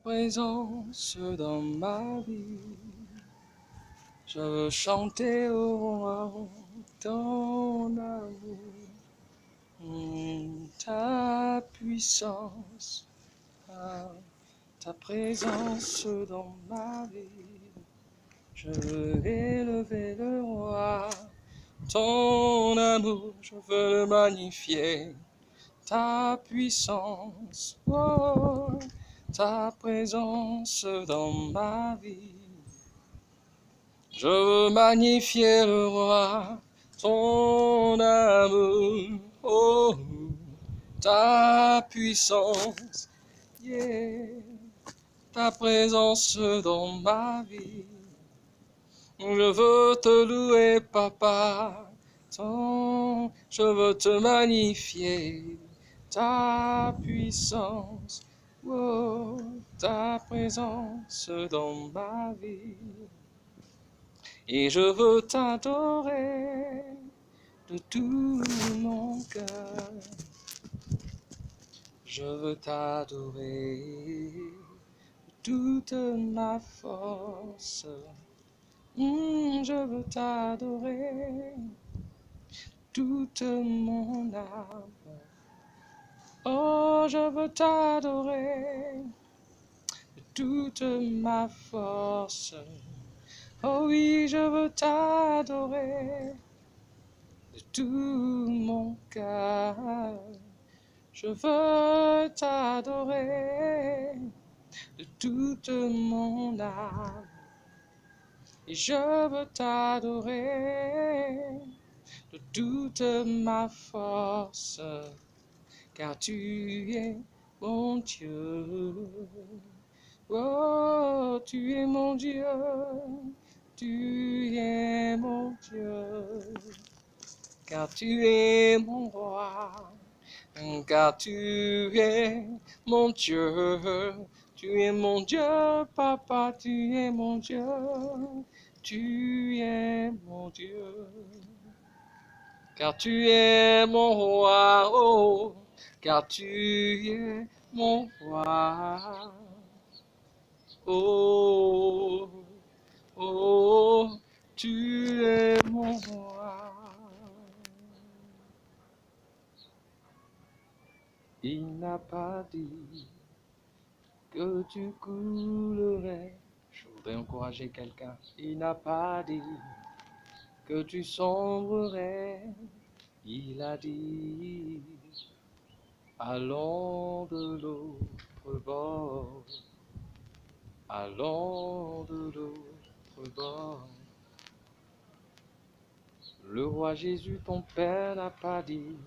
présence dans ma vie. Je veux chanter au roi ton amour, ta puissance, ta présence dans ma vie. Je veux élever le roi, ton amour, je veux le magnifier. Ta puissance, oh, ta présence dans ma vie. Je veux magnifier le roi, ton amour, oh, ta puissance, yeah, ta présence dans ma vie. Je veux te louer, papa, je veux te magnifier, ta puissance, oh, ta présence dans ma vie. Et je veux t'adorer de tout mon cœur. Je veux t'adorer de toute ma force. Je veux t'adorer toute mon âme. Oh, je veux t'adorer de toute ma force. Oh oui, je veux t'adorer de tout mon cœur. Je veux t'adorer de toute mon âme. Et je veux t'adorer de toute ma force, car tu es mon Dieu. Oh, tu es mon Dieu, tu es mon Dieu, car tu es mon roi, car tu es mon Dieu, tu es mon Dieu, papa, tu es mon Dieu, tu es mon Dieu, car tu es mon roi, oh, car tu es mon roi. Oh, oh, tu es mon roi. Il n'a pas dit que tu coulerais. Je voudrais encourager quelqu'un. Il n'a pas dit que tu sombrerais. Il a dit, allons de l'autre bord. Allons de l'autre bord. Le roi Jésus, ton Père, n'a pas dit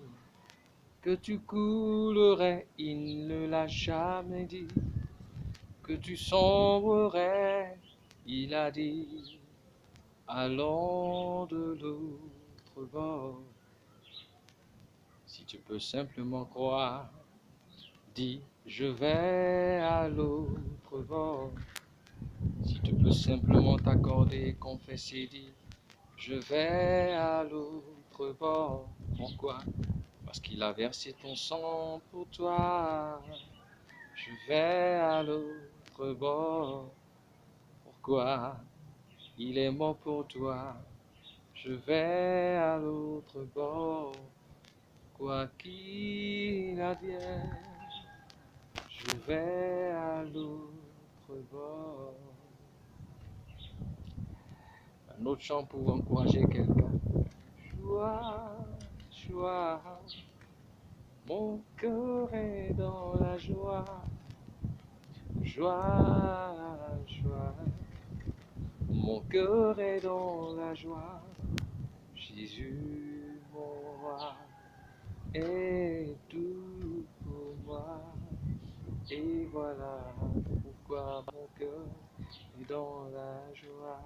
que tu coulerais, il ne l'a jamais dit. Que tu sombrerais, il a dit, allons de l'autre bord. Si tu peux simplement croire, dis, je vais à l'autre bord. Si tu peux simplement t'accorder, confesser, dis, je vais à l'autre bord. Pourquoi? Parce qu'il a versé ton sang pour toi. Je vais à l'autre bord. Pourquoi? Il est mort pour toi. Je vais à l'autre bord. Quoi qu'il advienne, je vais à l'autre bord. Un autre chant pour encourager quelqu'un. Joie, joie, mon cœur est dans la joie. Joie, joie, mon cœur est dans la joie. Jésus, mon roi, est tout pour moi. Et voilà pourquoi mon cœur est dans la joie.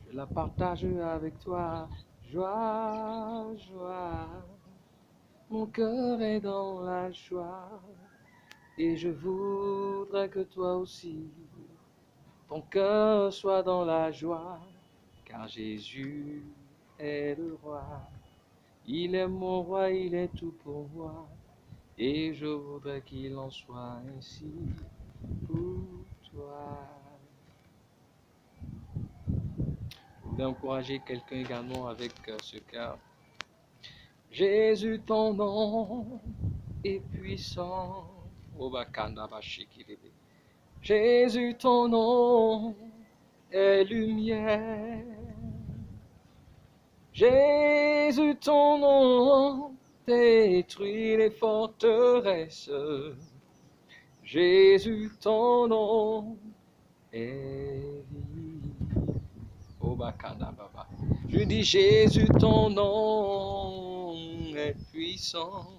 Je la partage avec toi. Joie, joie, mon cœur est dans la joie. Et je voudrais que toi aussi, ton cœur soit dans la joie, car Jésus est le roi. Il est mon roi, il est tout pour moi. et je voudrais qu'il en soit ainsi pour toi. Je voudrais encourager quelqu'un également avec ce cœur. Jésus, ton nom est puissant. Jésus, ton nom est lumière. Jésus, ton nom détruit les forteresses. Jésus, ton nom est vie. Je dis Jésus, ton nom est puissant.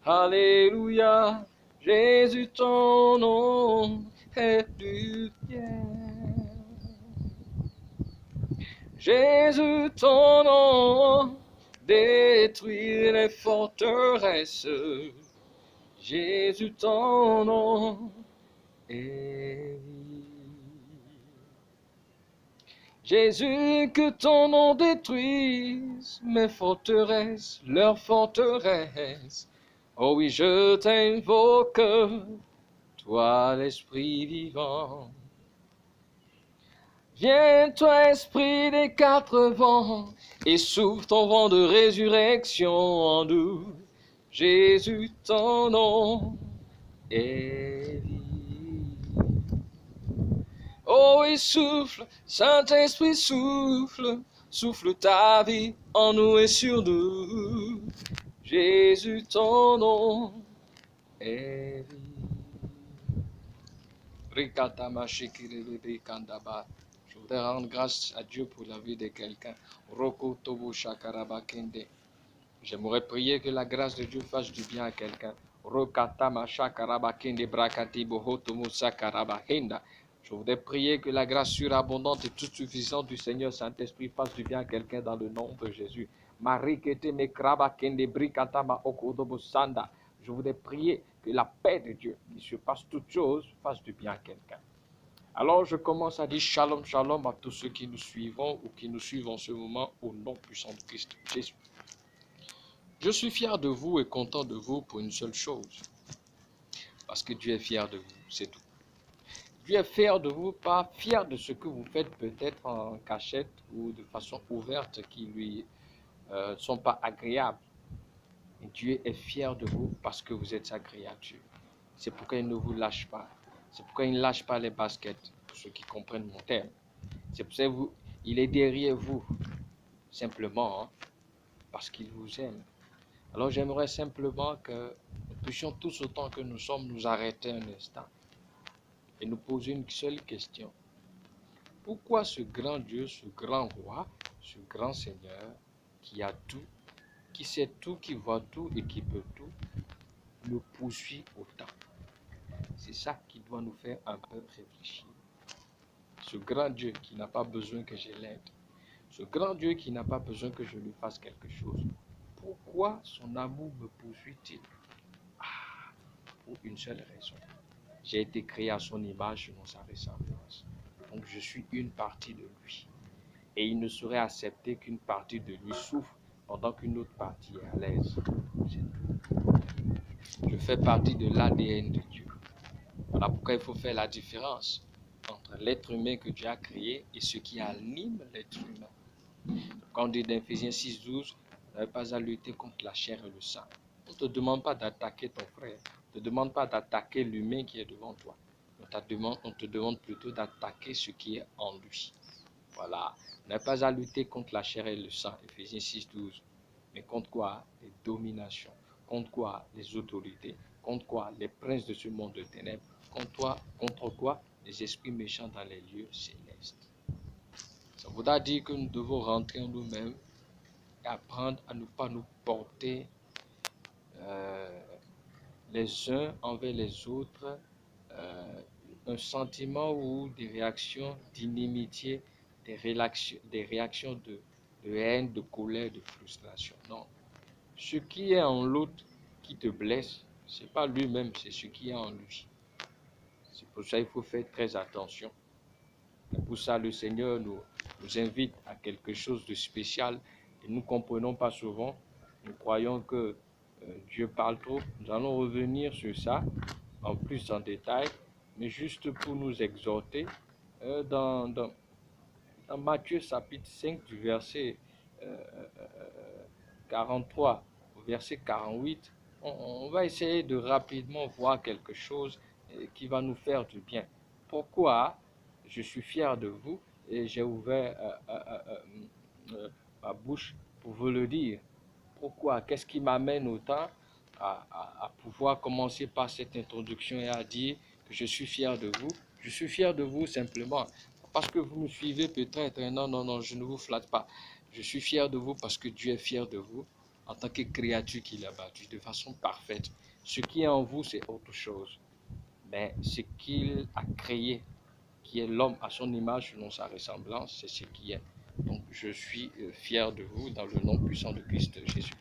Alléluia. Jésus, ton nom est lumière. Jésus, ton nom détruit les forteresses. Jésus, ton nom est vie. Jésus, que ton nom détruise mes forteresses, leurs forteresses. Oh oui, je t'invoque, toi l'Esprit vivant. Viens, toi, Esprit des quatre vents, et souffle ton vent de résurrection en nous. Jésus, ton nom est vie. Oh, et souffle, Saint-Esprit, souffle, souffle ta vie en nous et sur nous. Jésus, ton nom est vie. Je voudrais rendre grâce à Dieu pour la vie de quelqu'un. J'aimerais prier que la grâce de Dieu fasse du bien à quelqu'un. Je voudrais prier que la grâce surabondante et toute suffisante du Seigneur Saint-Esprit fasse du bien à quelqu'un dans le nom de Jésus. Je voudrais prier que la paix de Dieu, qui surpasse toutes choses, fasse du bien à quelqu'un. Alors je commence à dire shalom, shalom à tous ceux qui nous suivent ou qui nous suivent en ce moment au nom puissant de Christ Jésus. Je suis fier de vous et content de vous pour une seule chose. Parce que Dieu est fier de vous, c'est tout. Dieu est fier de vous, pas fier de ce que vous faites peut-être en cachette ou de façon ouverte qui lui sont pas agréables. Et Dieu est fier de vous parce que vous êtes sa créature. C'est pourquoi il ne vous lâche pas. C'est pourquoi il ne lâche pas les baskets, pour ceux qui comprennent mon terme. C'est pour ça qu'il est derrière vous, simplement, parce qu'il vous aime. Alors j'aimerais simplement que nous puissions tous autant que nous sommes nous arrêter un instant et nous poser une seule question. Pourquoi ce grand Dieu, ce grand roi, ce grand Seigneur qui a tout, qui sait tout, qui voit tout et qui peut tout, nous poursuit autant? C'est ça qui doit nous faire un peu réfléchir. Ce grand Dieu qui n'a pas besoin que je l'aide, ce grand Dieu qui n'a pas besoin que je lui fasse quelque chose, pourquoi son amour me poursuit-il? Pour une seule raison. J'ai été créé à son image selon sa ressemblance. Donc je suis une partie de lui. Et il ne saurait accepter qu'une partie de lui souffre pendant qu'une autre partie est à l'aise. C'est tout. Je fais partie de l'ADN de Dieu. Voilà pourquoi il faut faire la différence entre l'être humain que Dieu a créé et ce qui anime l'être humain. Quand on dit dans Ephésiens 6:12, on n'avait pas à lutter contre la chair et le sang. On ne te demande pas d'attaquer ton frère. On ne te demande pas d'attaquer l'humain qui est devant toi. On te demande plutôt d'attaquer ce qui est en lui. Voilà. On n'a pas à lutter contre la chair et le sang, Ephésiens 6:12. Mais contre quoi? Les dominations. Contre quoi? Les autorités. Contre quoi? Les princes de ce monde de ténèbres. Contre quoi? Les esprits méchants dans les lieux célestes. Ça voudra dire que nous devons rentrer en nous-mêmes et apprendre à ne pas nous porter les uns envers les autres un sentiment ou des réactions d'inimitié, des réactions de haine, de colère, de frustration. Non. Ce qui est en l'autre qui te blesse, ce n'est pas lui-même, c'est ce qui est en lui. C'est pour ça qu'il faut faire très attention. Et pour ça, le Seigneur nous invite à quelque chose de spécial et nous ne comprenons pas souvent. Nous croyons que Dieu parle trop. Nous allons revenir sur ça en plus en détail, mais juste pour nous exhorter dans Matthieu chapitre 5 du verset 43 au verset 48, on va essayer de rapidement voir quelque chose qui va nous faire du bien. Pourquoi je suis fier de vous et j'ai ouvert ma bouche pour vous le dire. Pourquoi? Qu'est-ce qui m'amène autant à pouvoir commencer par cette introduction et à dire que je suis fier de vous? Je suis fier de vous simplement parce que vous me suivez peut-être. Non, non, non, je ne vous flatte pas. Je suis fier de vous parce que Dieu est fier de vous en tant que créature qu'il a battue de façon parfaite. Ce qui est en vous, c'est autre chose. Mais ce qu'il a créé, qui est l'homme à son image selon sa ressemblance, c'est ce qui est. Donc, je suis fier de vous dans le nom puissant de Christ Jésus.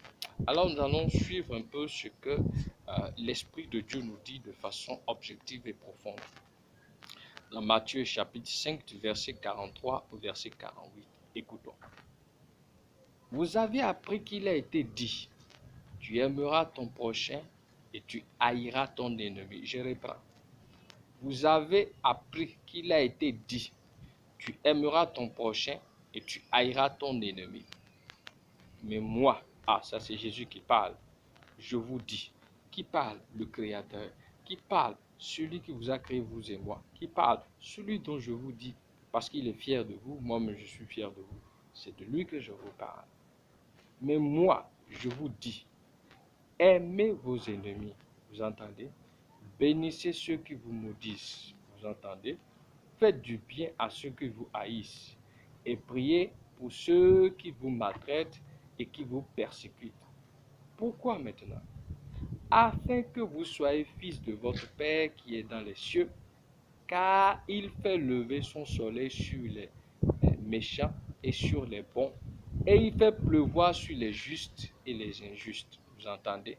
Alors, nous allons suivre un peu ce que l'Esprit de Dieu nous dit de façon objective et profonde. Dans Matthieu chapitre 5, du verset 43 au verset 48. Écoutons. Vous avez appris qu'il a été dit, tu aimeras ton prochain et tu haïras ton ennemi. Je reprends. Vous avez appris qu'il a été dit, tu aimeras ton prochain et tu haïras ton ennemi. Mais moi, ça c'est Jésus qui parle, je vous dis, qui parle? Le Créateur. Qui parle? Celui qui vous a créé, vous et moi. Qui parle? Celui dont je vous dis, parce qu'il est fier de vous, moi-même je suis fier de vous. C'est de lui que je vous parle. Mais moi, je vous dis, aimez vos ennemis. Vous entendez? Bénissez ceux qui vous maudissent. Vous entendez? Faites du bien à ceux qui vous haïssent et priez pour ceux qui vous maltraitent et qui vous persécutent. Pourquoi maintenant? Afin que vous soyez fils de votre Père qui est dans les cieux, car il fait lever son soleil sur les méchants et sur les bons, et il fait pleuvoir sur les justes et les injustes. Vous entendez?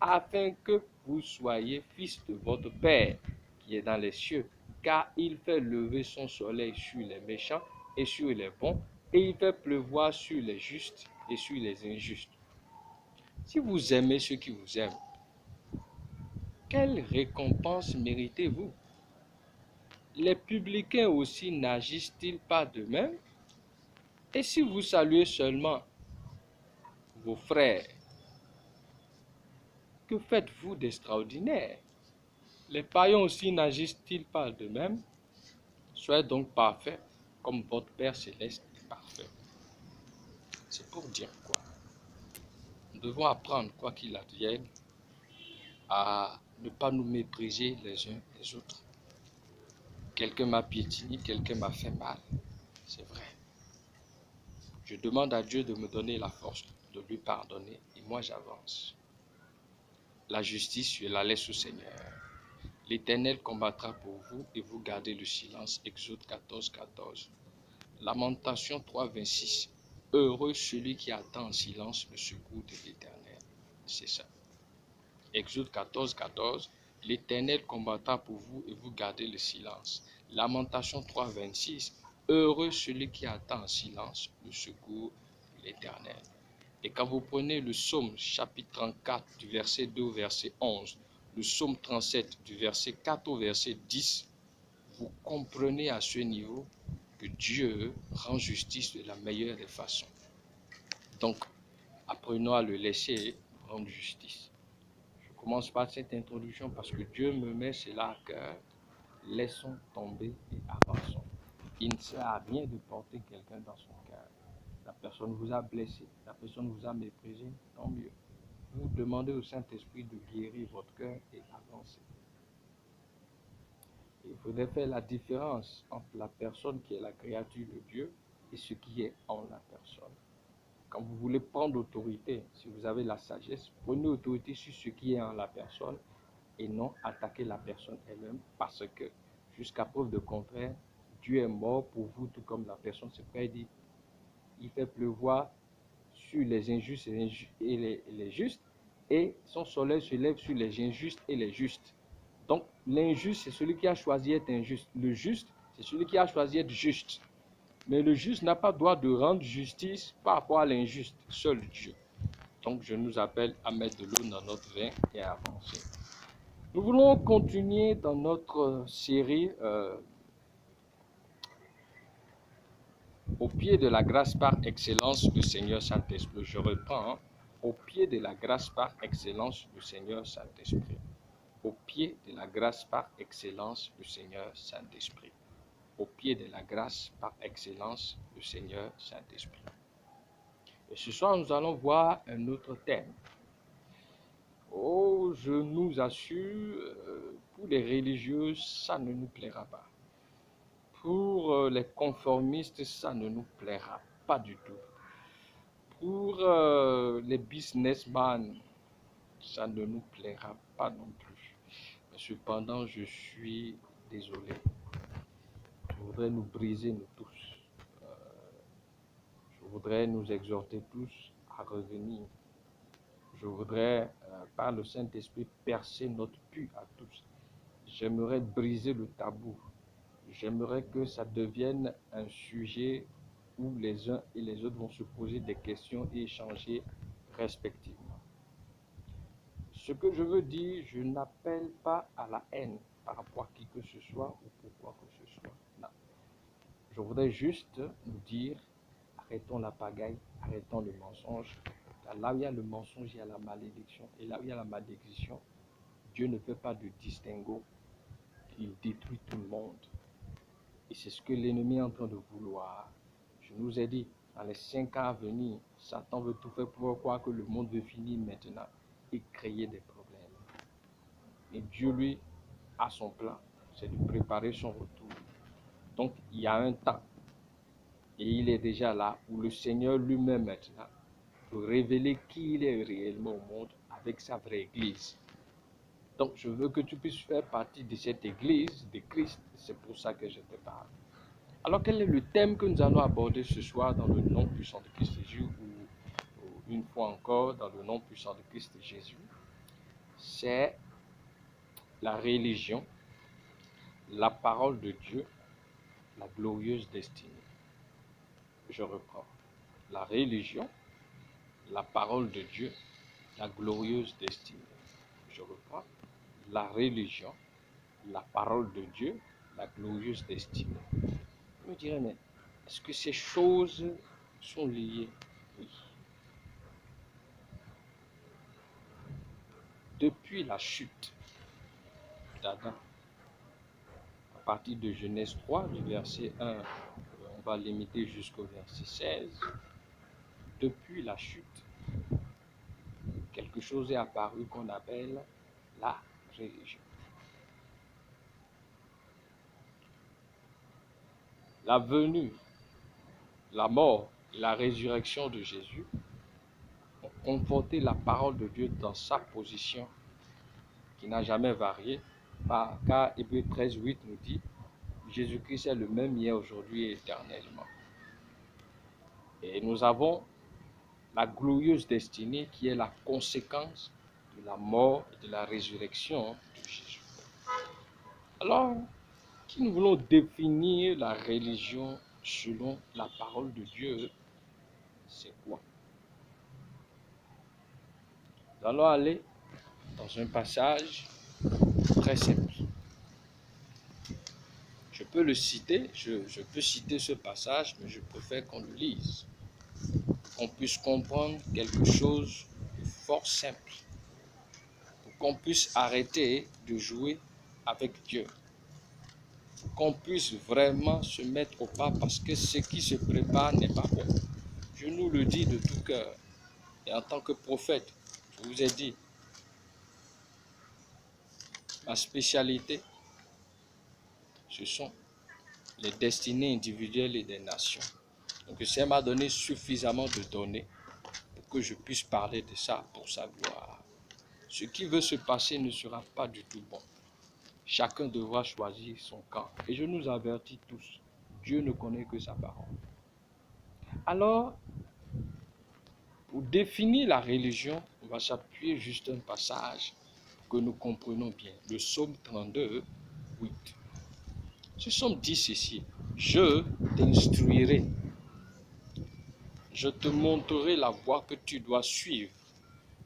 Afin que vous soyez fils de votre Père qui est dans les cieux, car il fait lever son soleil sur les méchants et sur les bons, et il fait pleuvoir sur les justes et sur les injustes. Si vous aimez ceux qui vous aiment, quelle récompense méritez-vous? Les publicains aussi n'agissent-ils pas de même? Et si vous saluez seulement vos frères, que faites-vous d'extraordinaire? Les païens aussi n'agissent-ils pas de même? Soyez donc parfaits comme votre Père céleste est parfait. C'est pour dire quoi? Nous devons apprendre, quoi qu'il advienne, à ne pas nous mépriser les uns les autres. Quelqu'un m'a piétiné, quelqu'un m'a fait mal. C'est vrai. Je demande à Dieu de me donner la force de lui pardonner et moi j'avance. La justice, je la laisse au Seigneur. L'Éternel combattra pour vous et vous gardez le silence. Exode 14, 14. Lamentation 3, 26. Heureux celui qui attend en silence le secours de l'Éternel. C'est ça. Exode 14, 14. L'Éternel combattra pour vous et vous gardez le silence. Lamentation 3, 26. Heureux celui qui attend en silence le secours de l'Éternel. Et quand vous prenez le psaume chapitre 34 du verset 2 au verset 11, le psaume 37 du verset 4 au verset 10, vous comprenez à ce niveau que Dieu rend justice de la meilleure des façons. Donc, apprenons à le laisser rendre justice. Je commence par cette introduction parce que Dieu me met cela à cœur. Laissons tomber et avançons. Il ne sert à rien de porter quelqu'un dans son cœur. La personne vous a blessé, la personne vous a méprisé, tant mieux. Vous demandez au Saint-Esprit de guérir votre cœur et avancer. Il faudrait faire la différence entre la personne qui est la créature de Dieu et ce qui est en la personne. Quand vous voulez prendre autorité, si vous avez la sagesse, prenez autorité sur ce qui est en la personne et non attaquer la personne elle-même parce que jusqu'à preuve de contraire, Dieu est mort pour vous tout comme la personne. C'est pourquoi il dit, il fait pleuvoir sur les injustes et les justes et son soleil se lève sur les injustes et les justes. Donc, l'injuste, c'est celui qui a choisi d'être injuste. Le juste, c'est celui qui a choisi d'être juste. Mais le juste n'a pas droit de rendre justice par rapport à l'injuste. Seul Dieu. Donc, je nous appelle à mettre de l'eau dans notre vin et à avancer. Nous voulons continuer dans notre série au pied de la grâce par excellence du Seigneur Saint-Esprit. Je reprends, au pied de la grâce par excellence du Seigneur Saint-Esprit. Au pied de la grâce par excellence du Seigneur Saint-Esprit. Au pied de la grâce par excellence du Seigneur Saint-Esprit. Et ce soir, nous allons voir un autre thème. Oh, je nous assure, pour les religieux, ça ne nous plaira pas. Pour les conformistes, ça ne nous plaira pas du tout. Pour les businessmen, ça ne nous plaira pas non plus. Mais cependant, je suis désolé. Je voudrais nous briser, nous tous. Je voudrais nous exhorter tous à revenir. Je voudrais, par le Saint-Esprit, percer notre pu à tous. J'aimerais briser le tabou. J'aimerais que ça devienne un sujet où les uns et les autres vont se poser des questions et échanger respectivement. Ce que je veux dire, je n'appelle pas à la haine par rapport à qui que ce soit ou pourquoi que ce soit. Non. Je voudrais juste nous dire, arrêtons la pagaille, arrêtons le mensonge. Là où il y a le mensonge, il y a la malédiction. Et là où il y a la malédiction, Dieu ne fait pas de distinguo. Il détruit tout le monde. Et c'est ce que l'ennemi est en train de vouloir. Je nous ai dit, dans les 5 ans à venir, Satan veut tout faire pour croire que le monde veut finir maintenant et créer des problèmes. Et Dieu, lui, a son plan, c'est de préparer son retour. Donc, il y a un temps, et il est déjà là, où le Seigneur lui-même maintenant peut révéler qui il est réellement au monde avec sa vraie église. Donc, je veux que tu puisses faire partie de cette église de Christ. C'est pour ça que je te parle. Alors, quel est le thème que nous allons aborder ce soir dans le nom puissant de Christ Jésus, ou une fois encore dans le nom puissant de Christ Jésus? C'est la religion, la parole de Dieu, la glorieuse destinée. Je reprends. La religion, la parole de Dieu, la glorieuse destinée. Je reprends. La religion, la parole de Dieu, la glorieuse destinée. Je me dirais, mais est-ce que ces choses sont liées? Oui. Depuis la chute d'Adam, à partir de Genèse 3, du verset 1, on va limiter jusqu'au verset 16, depuis la chute, quelque chose est apparu qu'on appelle la religion. La venue, la mort et la résurrection de Jésus ont conforté la parole de Dieu dans sa position qui n'a jamais varié, car Hébreux 13, 8 nous dit Jésus-Christ est le même hier, aujourd'hui et éternellement. Et nous avons la glorieuse destinée qui est la conséquence de la mort et de la résurrection de Jésus. Alors, si nous voulons définir la religion selon la parole de Dieu, c'est quoi? Nous allons aller dans un passage très simple. Je peux le citer, je peux citer ce passage, mais je préfère qu'on le lise, qu'on puisse comprendre quelque chose de fort simple, pour qu'on puisse arrêter de jouer avec Dieu, pour qu'on puisse vraiment se mettre au pas, parce que ce qui se prépare n'est pas bon. Je nous le dis de tout cœur, et en tant que prophète, je vous ai dit, ma spécialité, ce sont les destinées individuelles et des nations. Donc le Seigneur m'a donné suffisamment de données pour que je puisse parler de ça pour sa gloire. Ce qui veut se passer ne sera pas du tout bon. Chacun devra choisir son camp. Et je nous avertis tous, Dieu ne connaît que sa parole. Alors, pour définir la religion, on va s'appuyer juste un passage que nous comprenons bien. Le psaume 32, 8. Ce psaume dit ceci: je t'instruirai, je te montrerai la voie que tu dois suivre.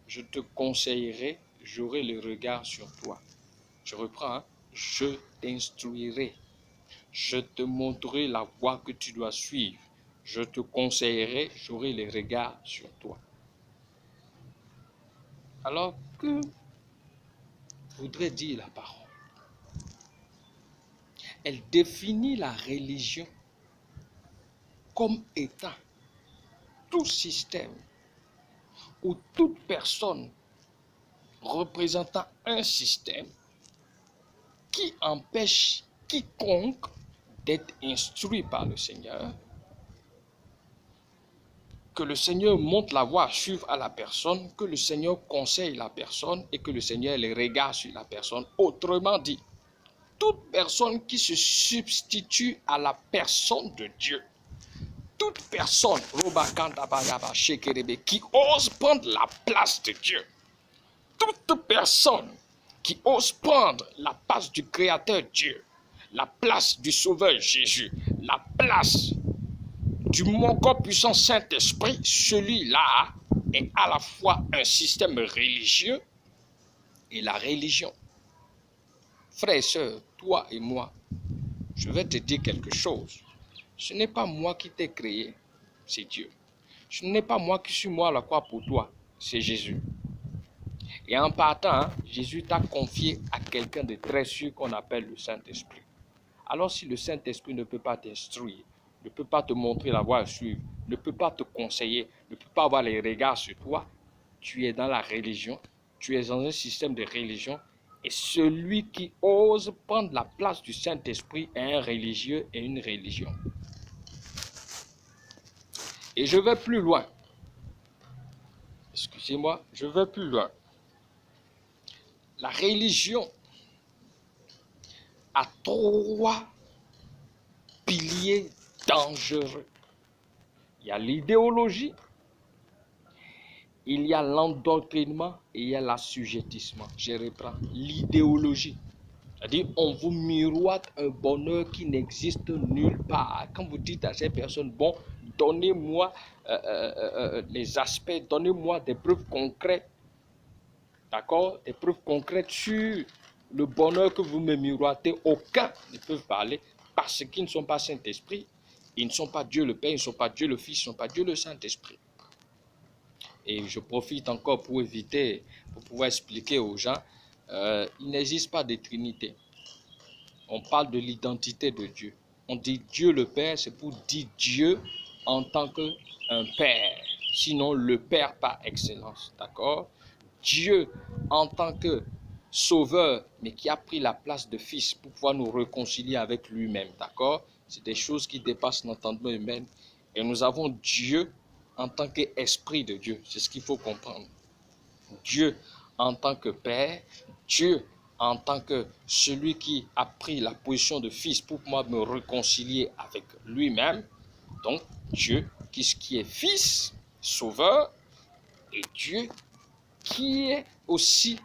je te conseillerai, j'aurai le regard sur toi. Je reprends, hein? Je t'instruirai, je te montrerai la voie que tu dois suivre. Je te conseillerai, j'aurai le regard sur toi. Alors, que voudrait dire la parole? Elle définit la religion comme étant tout système ou toute personne représentant un système qui empêche quiconque d'être instruit par le Seigneur, que le Seigneur montre la voie à suivre à la personne, que le Seigneur conseille la personne et que le Seigneur les regarde sur la personne. Autrement dit, toute personne qui se substitue à la personne de Dieu, toute personne qui ose prendre la place de Dieu, toute personne qui ose prendre la place du Créateur Dieu, la place du Sauveur Jésus, la place du mon corps puissant Saint-Esprit, celui-là est à la fois un système religieux et la religion. Frères et sœurs, toi et moi, je vais te dire quelque chose. Ce n'est pas moi qui t'ai créé, c'est Dieu. Ce n'est pas moi qui suis moi à la croix pour toi, c'est Jésus. Et en partant, Jésus t'a confié à quelqu'un de très sûr qu'on appelle le Saint-Esprit. Alors si le Saint-Esprit ne peut pas t'instruire, ne peut pas te montrer la voie à suivre, ne peut pas te conseiller, ne peut pas avoir les regards sur toi, tu es dans la religion, tu es dans un système de religion, et celui qui ose prendre la place du Saint-Esprit est un religieux et une religion. Et je vais plus loin. Excusez-moi, je vais plus loin. La religion a 3 piliers dangereux. Il y a l'idéologie, il y a l'endoctrinement et il y a l'assujettissement. Je reprends. L'idéologie. C'est-à-dire, on vous miroite un bonheur qui n'existe nulle part. Quand vous dites à ces personnes, bon, donnez-moi les aspects, donnez-moi des preuves concrètes, d'accord? Des preuves concrètes sur le bonheur que vous me miroitez, aucun ne peut parler parce qu'ils ne sont pas Saint-Esprit, ils ne sont pas Dieu le Père, ils ne sont pas Dieu le Fils, ils ne sont pas Dieu le Saint-Esprit. Et je profite encore pour éviter, pour pouvoir expliquer aux gens, il n'existe pas de Trinité. On parle de l'identité de Dieu. On dit Dieu le Père, c'est pour dire Dieu en tant qu'un Père, sinon le Père par excellence, d'accord? Dieu en tant que Sauveur, mais qui a pris la place de Fils pour pouvoir nous réconcilier avec lui-même, d'accord? C'est des choses qui dépassent l'entendement humain. Et nous avons Dieu en tant qu'Esprit de Dieu, c'est ce qu'il faut comprendre. Dieu en tant que Père, Dieu en tant que celui qui a pris la position de Fils pour moi me réconcilier avec lui-même. Donc Dieu qui est Fils, Sauveur, et Dieu qui est aussi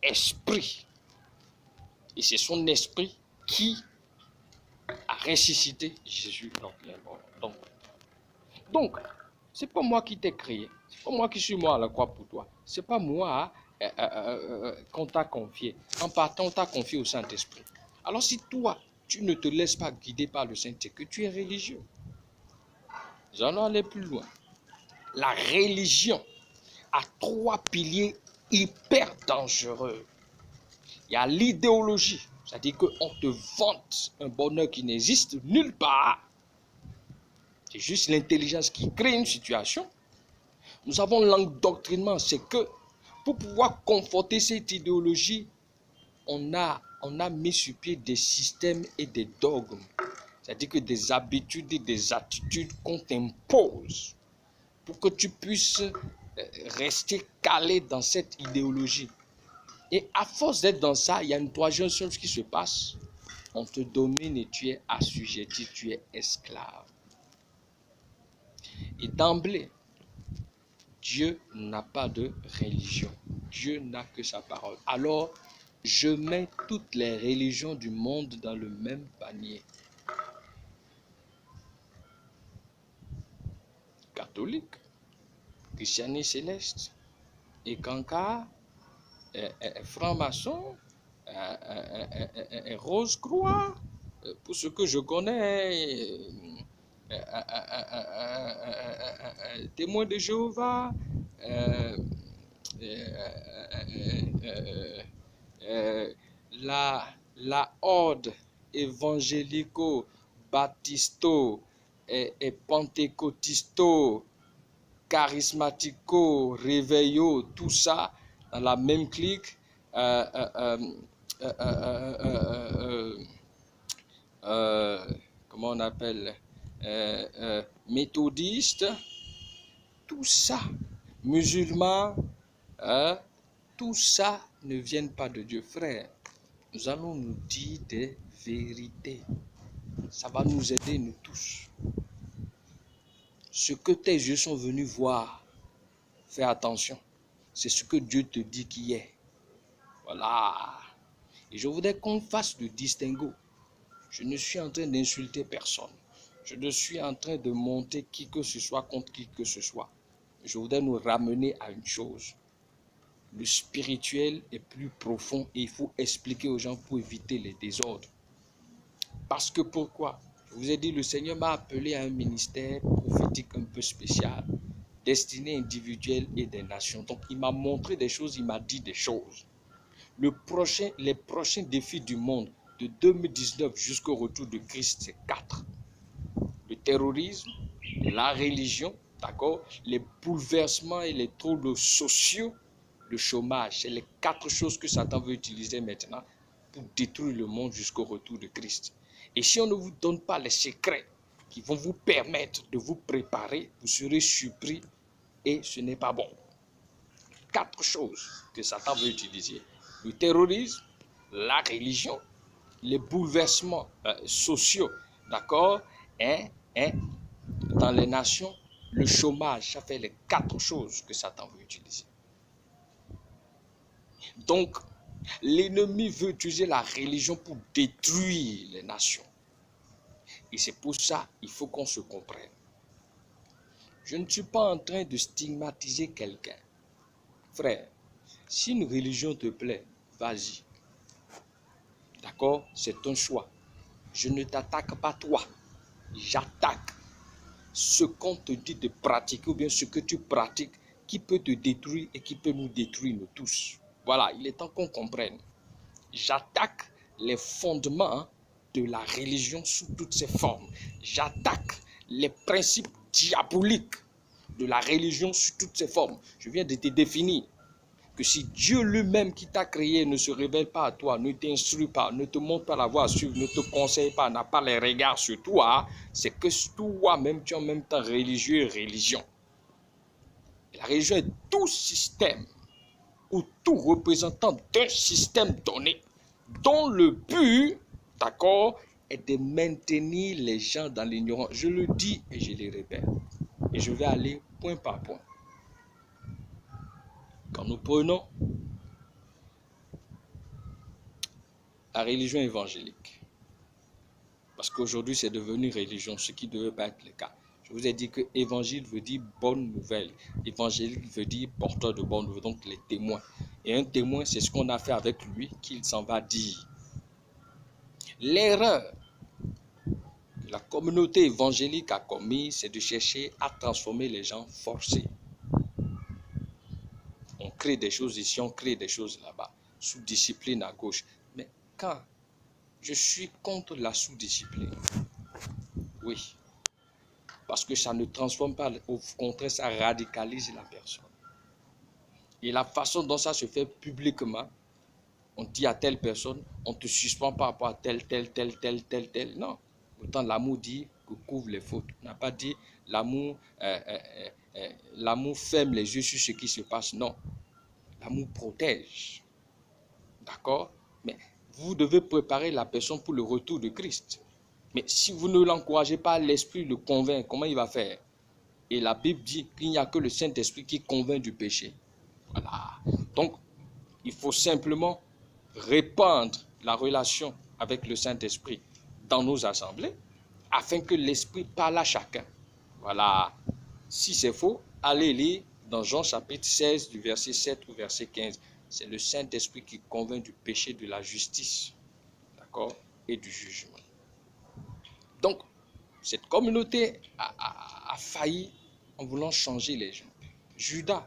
Esprit. Et c'est son Esprit qui a ressuscité Jésus dans les morts. Donc, c'est pas moi qui t'ai créé. C'est pas moi qui suis moi à la croix pour toi. C'est pas moi qu'on t'a confié. En partant, on t'a confié au Saint-Esprit. Alors si toi, tu ne te laisses pas guider par le Saint-Esprit, que tu es religieux. Nous allons aller plus loin. La religion a 3 piliers hyper dangereux. Il y a l'idéologie, c'est-à-dire qu'on te vante un bonheur qui n'existe nulle part. C'est juste l'intelligence qui crée une situation. Nous avons l'endoctrinement, c'est que pour pouvoir conforter cette idéologie, on a mis sur pied des systèmes et des dogmes. C'est-à-dire que des habitudes et des attitudes qu'on t'impose pour que tu puisses rester calé dans cette idéologie. Et à force d'être dans ça, il y a une troisième chose qui se passe. On te domine et tu es assujetti, tu es esclave. Et d'emblée, Dieu n'a pas de religion. Dieu n'a que sa parole. Alors, je mets toutes les religions du monde dans le même panier. Catholique, christianisme céleste, et Kanka est franc-maçon, Rose-Croix, pour ce que je connais, témoin de Jéhovah, la horde évangélico-baptisto et pentecôtisto, charismatico, réveillo, tout ça dans la même clique. Comment on appelle, méthodiste, tout ça, musulmans, tout ça ne viennent pas de Dieu, frère. Nous allons nous dire des vérités. Ça va nous aider, nous tous. Ce que tes yeux sont venus voir, fais attention. C'est ce que Dieu te dit qui est. Voilà. Et je voudrais qu'on fasse le distinguo. Je ne suis en train d'insulter personne. Je ne suis en train de monter qui que ce soit contre qui que ce soit. Je voudrais nous ramener à une chose. Le spirituel est plus profond et il faut expliquer aux gens pour éviter les désordres. Parce que pourquoi? Je vous ai dit, le Seigneur m'a appelé à un ministère prophétique un peu spécial, destiné individuel et des nations. Donc il m'a montré des choses, il m'a dit des choses. Les prochains défis du monde de 2019 jusqu'au retour de Christ, c'est 4. Le terrorisme, la religion, d'accord, les bouleversements et les troubles sociaux, le chômage. C'est les 4 choses que Satan veut utiliser maintenant pour détruire le monde jusqu'au retour de Christ. Et si on ne vous donne pas les secrets qui vont vous permettre de vous préparer, vous serez surpris et ce n'est pas bon. 4 choses que Satan veut utiliser. Le terrorisme, la religion, les bouleversements sociaux, d'accord, dans les nations, le chômage, ça fait les 4 choses que Satan veut utiliser. Donc, l'ennemi veut utiliser la religion pour détruire les nations. Et c'est pour ça qu'il faut qu'on se comprenne. Je ne suis pas en train de stigmatiser quelqu'un. Frère, si une religion te plaît, vas-y. D'accord? C'est ton choix. Je ne t'attaque pas toi. J'attaque ce qu'on te dit de pratiquer ou bien ce que tu pratiques qui peut te détruire et qui peut nous détruire nous tous. Voilà, il est temps qu'on comprenne. J'attaque les fondements de la religion sous toutes ses formes. J'attaque les principes diaboliques de la religion sous toutes ses formes. Je viens de te définir que si Dieu lui-même qui t'a créé ne se révèle pas à toi, ne t'instruit pas, ne te montre pas la voie à suivre, ne te conseille pas, n'a pas les regards sur toi, c'est que toi-même tu es en même temps religieux et religion. Et la religion est tout système ou tout représentant d'un système donné dont le but, d'accord, est de maintenir les gens dans l'ignorance. Je le dis et je le répète. Et je vais aller point par point. Quand nous prenons la religion évangélique, parce qu'aujourd'hui c'est devenu religion, ce qui ne devait pas être le cas. Je vous ai dit que évangile veut dire bonne nouvelle. Évangélique veut dire porteur de bonne nouvelle, donc les témoins. Et un témoin, c'est ce qu'on a fait avec lui, qu'il s'en va dire. L'erreur que la communauté évangélique a commise, c'est de chercher à transformer les gens forcés. On crée des choses ici, on crée des choses là-bas, sous discipline à gauche. Mais quand je suis contre la sous-discipline, oui, parce que ça ne transforme pas, au contraire, ça radicalise la personne. Et la façon dont ça se fait publiquement, on dit à telle personne, on te suspend par rapport à tel. Non. Pourtant, l'amour dit que couvre les fautes. On n'a pas dit l'amour ferme les yeux sur ce qui se passe. Non. L'amour protège. D'accord? Mais vous devez préparer la personne pour le retour de Christ. Mais si vous ne l'encouragez pas, l'Esprit le convainc. Comment il va faire? Et la Bible dit qu'il n'y a que le Saint-Esprit qui convainc du péché. Voilà. Donc, il faut simplement répandre la relation avec le Saint-Esprit dans nos assemblées afin que l'Esprit parle à chacun. Voilà. Si c'est faux, allez lire Dans Jean chapitre 16, du verset 7 au verset 15, c'est le Saint-Esprit qui convainc du péché, de la justice, d'accord, et du jugement. Donc, cette communauté a failli en voulant changer les gens. Judas,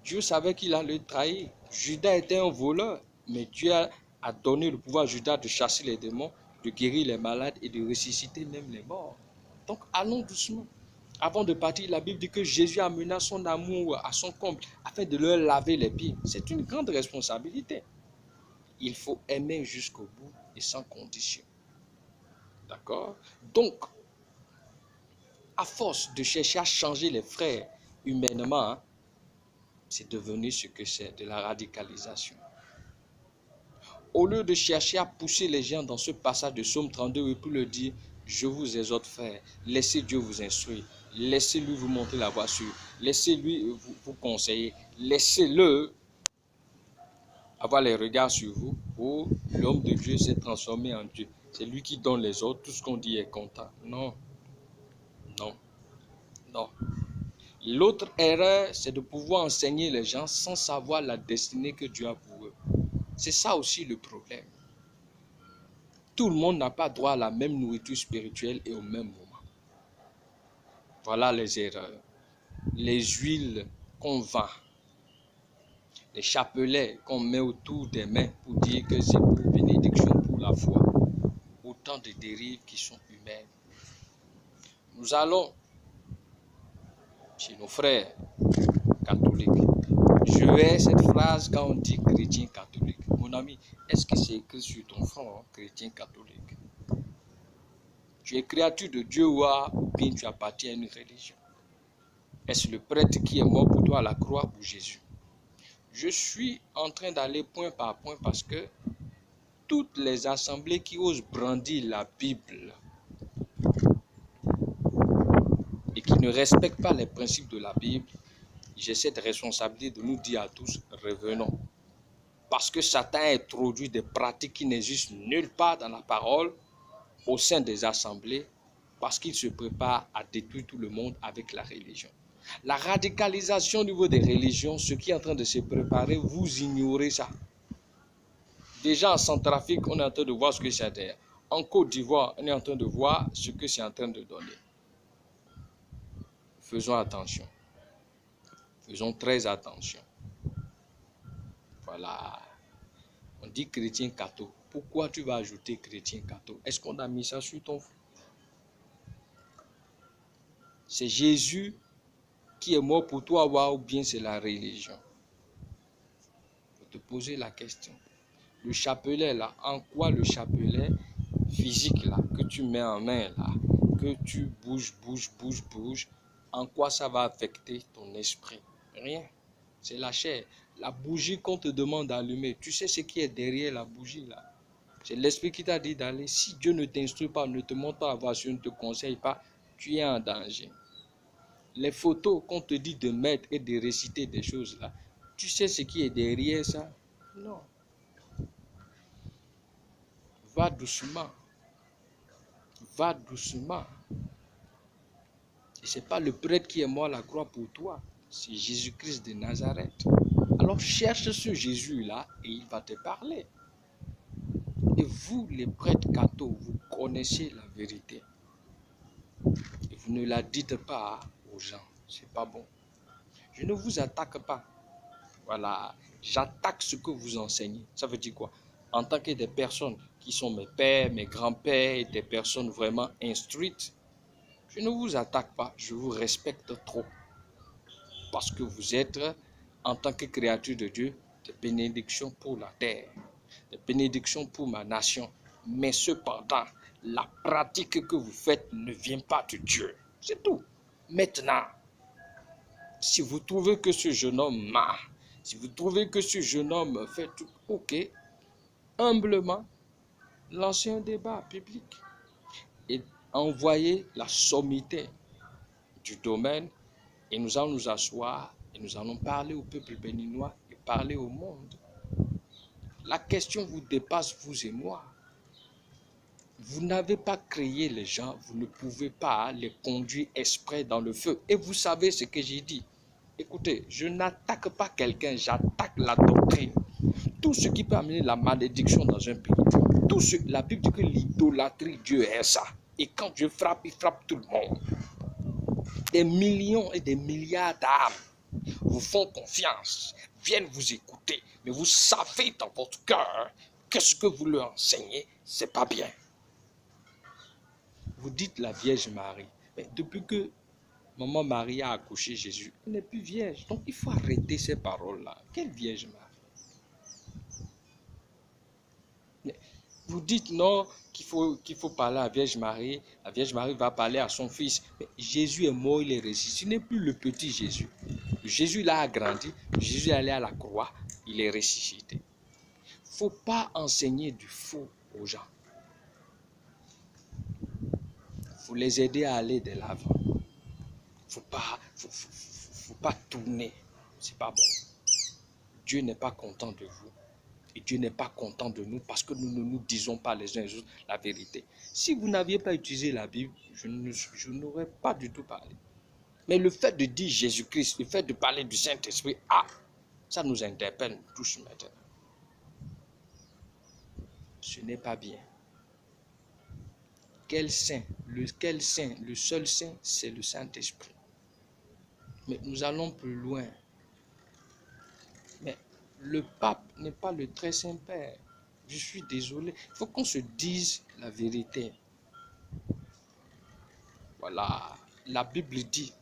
Dieu savait qu'il allait le trahir. Judas était un voleur, mais Dieu a donné le pouvoir à Judas de chasser les démons, de guérir les malades et de ressusciter même les morts. Donc, allons doucement. Avant de partir, la Bible dit que Jésus amena son amour à son comble afin de leur laver les pieds. C'est une grande responsabilité. Il faut aimer jusqu'au bout et sans condition. D'accord? Donc, à force de chercher à changer les frères humainement, c'est devenu ce que c'est, de la radicalisation. Au lieu de chercher à pousser les gens dans ce passage de Psaume 32 et pour leur dire, je vous exhorte frères, laissez Dieu vous instruire, laissez-lui vous montrer la voie sûre, laissez-lui vous conseiller, laissez-le avoir les regards sur vous. Oh, l'homme de Dieu s'est transformé en Dieu. C'est lui qui donne les ordres, tout ce qu'on dit est content. Non, non, non. L'autre erreur, c'est de pouvoir enseigner les gens sans savoir la destinée que Dieu a pour eux. C'est ça aussi le problème. Tout le monde n'a pas droit à la même nourriture spirituelle et au même moment. Voilà les erreurs. Les huiles qu'on vend, les chapelets qu'on met autour des mains pour dire que c'est pour bénédiction pour la foi. Autant de dérives qui sont humaines. Nous allons chez nos frères catholiques. Je hais cette phrase quand on dit chrétien catholique. Mon ami, est-ce que c'est écrit sur ton front, chrétien catholique? Tu es créature de Dieu ou bien tu appartiens à une religion? Est-ce le prêtre qui est mort pour toi à la croix ou Jésus? Je suis en train d'aller point par point parce que toutes les assemblées qui osent brandir la Bible et qui ne respectent pas les principes de la Bible, j'ai cette responsabilité de nous dire à tous, revenons. Parce que Satan a introduit des pratiques qui n'existent nulle part dans la parole au sein des assemblées parce qu'il se prépare à détruire tout le monde avec la religion. La radicalisation au niveau des religions, ce qui est en train de se préparer, vous ignorez ça. Déjà en Centrafrique, on est en train de voir ce que c'est derrière. En Côte d'Ivoire, on est en train de voir ce que c'est en train de donner. Faisons attention. Faisons très attention. Voilà. On dit chrétien catho. Pourquoi tu vas ajouter chrétien catho? Est-ce qu'on a mis ça sur ton front? C'est Jésus qui est mort pour toi ou bien c'est la religion? Il faut te poser la question. Le chapelet là, en quoi le chapelet physique là, que tu mets en main là, que tu bouges, en quoi ça va affecter ton esprit? Rien. C'est la chair. La bougie qu'on te demande d'allumer, tu sais ce qui est derrière la bougie là? C'est l'esprit qui t'a dit d'aller. Si Dieu ne t'instruit pas, ne te montre pas la voie, ne te conseille pas, tu es en danger. Les photos qu'on te dit de mettre et de réciter des choses là, tu sais ce qui est derrière ça? Non. Va doucement. Va doucement. Et ce n'est pas le prêtre qui est mort à la croix pour toi. C'est Jésus-Christ de Nazareth. Alors cherche ce Jésus-là et il va te parler. Et vous, les prêtres cathos, vous connaissez la vérité. Et vous ne la dites pas aux gens. C'est pas bon. Je ne vous attaque pas. Voilà. J'attaque ce que vous enseignez. Ça veut dire quoi? En tant que des personnes qui sont mes pères, mes grands-pères, des personnes vraiment instruites, je ne vous attaque pas. Je vous respecte trop. Parce que vous êtes, en tant que créature de Dieu, des bénédictions pour la terre, des bénédictions pour ma nation. Mais cependant, la pratique que vous faites ne vient pas de Dieu. C'est tout. Maintenant, si vous trouvez que ce jeune homme ment, si vous trouvez que ce jeune homme fait tout, ok, humblement, lancez un débat public et envoyez la sommité du domaine et nous allons nous asseoir et nous allons parler au peuple béninois et parler au monde. La question vous dépasse, vous et moi. Vous n'avez pas créé les gens, vous ne pouvez pas les conduire exprès dans le feu. Et vous savez ce que j'ai dit. Écoutez, je n'attaque pas quelqu'un, j'attaque la doctrine. Tout ce qui peut amener la malédiction dans un pays. La Bible dit que l'idolâtrie, Dieu est ça. Et quand Dieu frappe, il frappe tout le monde. Des millions et des milliards d'âmes vous font confiance, viennent vous écouter, mais vous savez dans votre cœur que ce que vous leur enseignez, c'est pas bien. Vous dites la Vierge Marie, mais depuis que Maman Marie a accouché Jésus, elle n'est plus vierge. Donc il faut arrêter ces paroles-là. Quelle Vierge Marie? Vous dites non, qu'il faut parler à la Vierge Marie. La Vierge Marie va parler à son fils. Mais Jésus est mort, il est ressuscité. Ce n'est plus le petit Jésus. Jésus là a grandi. Jésus est allé à la croix. Il est ressuscité. Il ne faut pas enseigner du faux aux gens. Il faut les aider à aller de l'avant. Il ne faut pas tourner. Ce n'est pas bon. Dieu n'est pas content de vous. Et Dieu n'est pas content de nous parce que nous ne nous disons pas les uns les autres la vérité. Si vous n'aviez pas utilisé la Bible, je n'aurais pas du tout parlé. Mais le fait de dire Jésus-Christ, le fait de parler du Saint-Esprit, ça nous interpelle tous maintenant. Ce n'est pas bien. Quel saint? Le seul saint, c'est le Saint-Esprit. Mais nous allons plus loin. Mais le pape n'est pas le très Saint-Père. Je suis désolé. Il faut qu'on se dise la vérité. Voilà. La Bible dit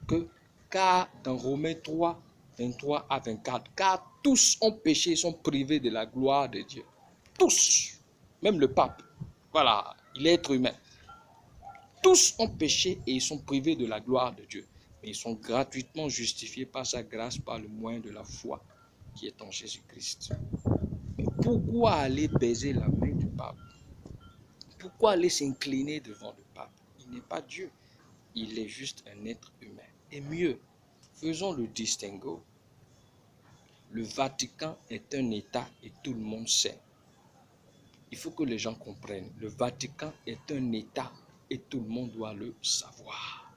que, car dans Romains 3, 23 à 24, car tous ont péché et sont privés de la gloire de Dieu. Tous. Même le pape. Voilà. Il est être humain. Tous ont péché et ils sont privés de la gloire de Dieu. Mais ils sont gratuitement justifiés par sa grâce, par le moyen de la foi qui est en Jésus-Christ. Mais pourquoi aller baiser la main du pape? Pourquoi aller s'incliner devant le pape? Il n'est pas Dieu. Il est juste un être humain. Et mieux, faisons le distinguo. Le Vatican est un État et tout le monde sait. Il faut que les gens comprennent. Le Vatican est un État et tout le monde doit le savoir.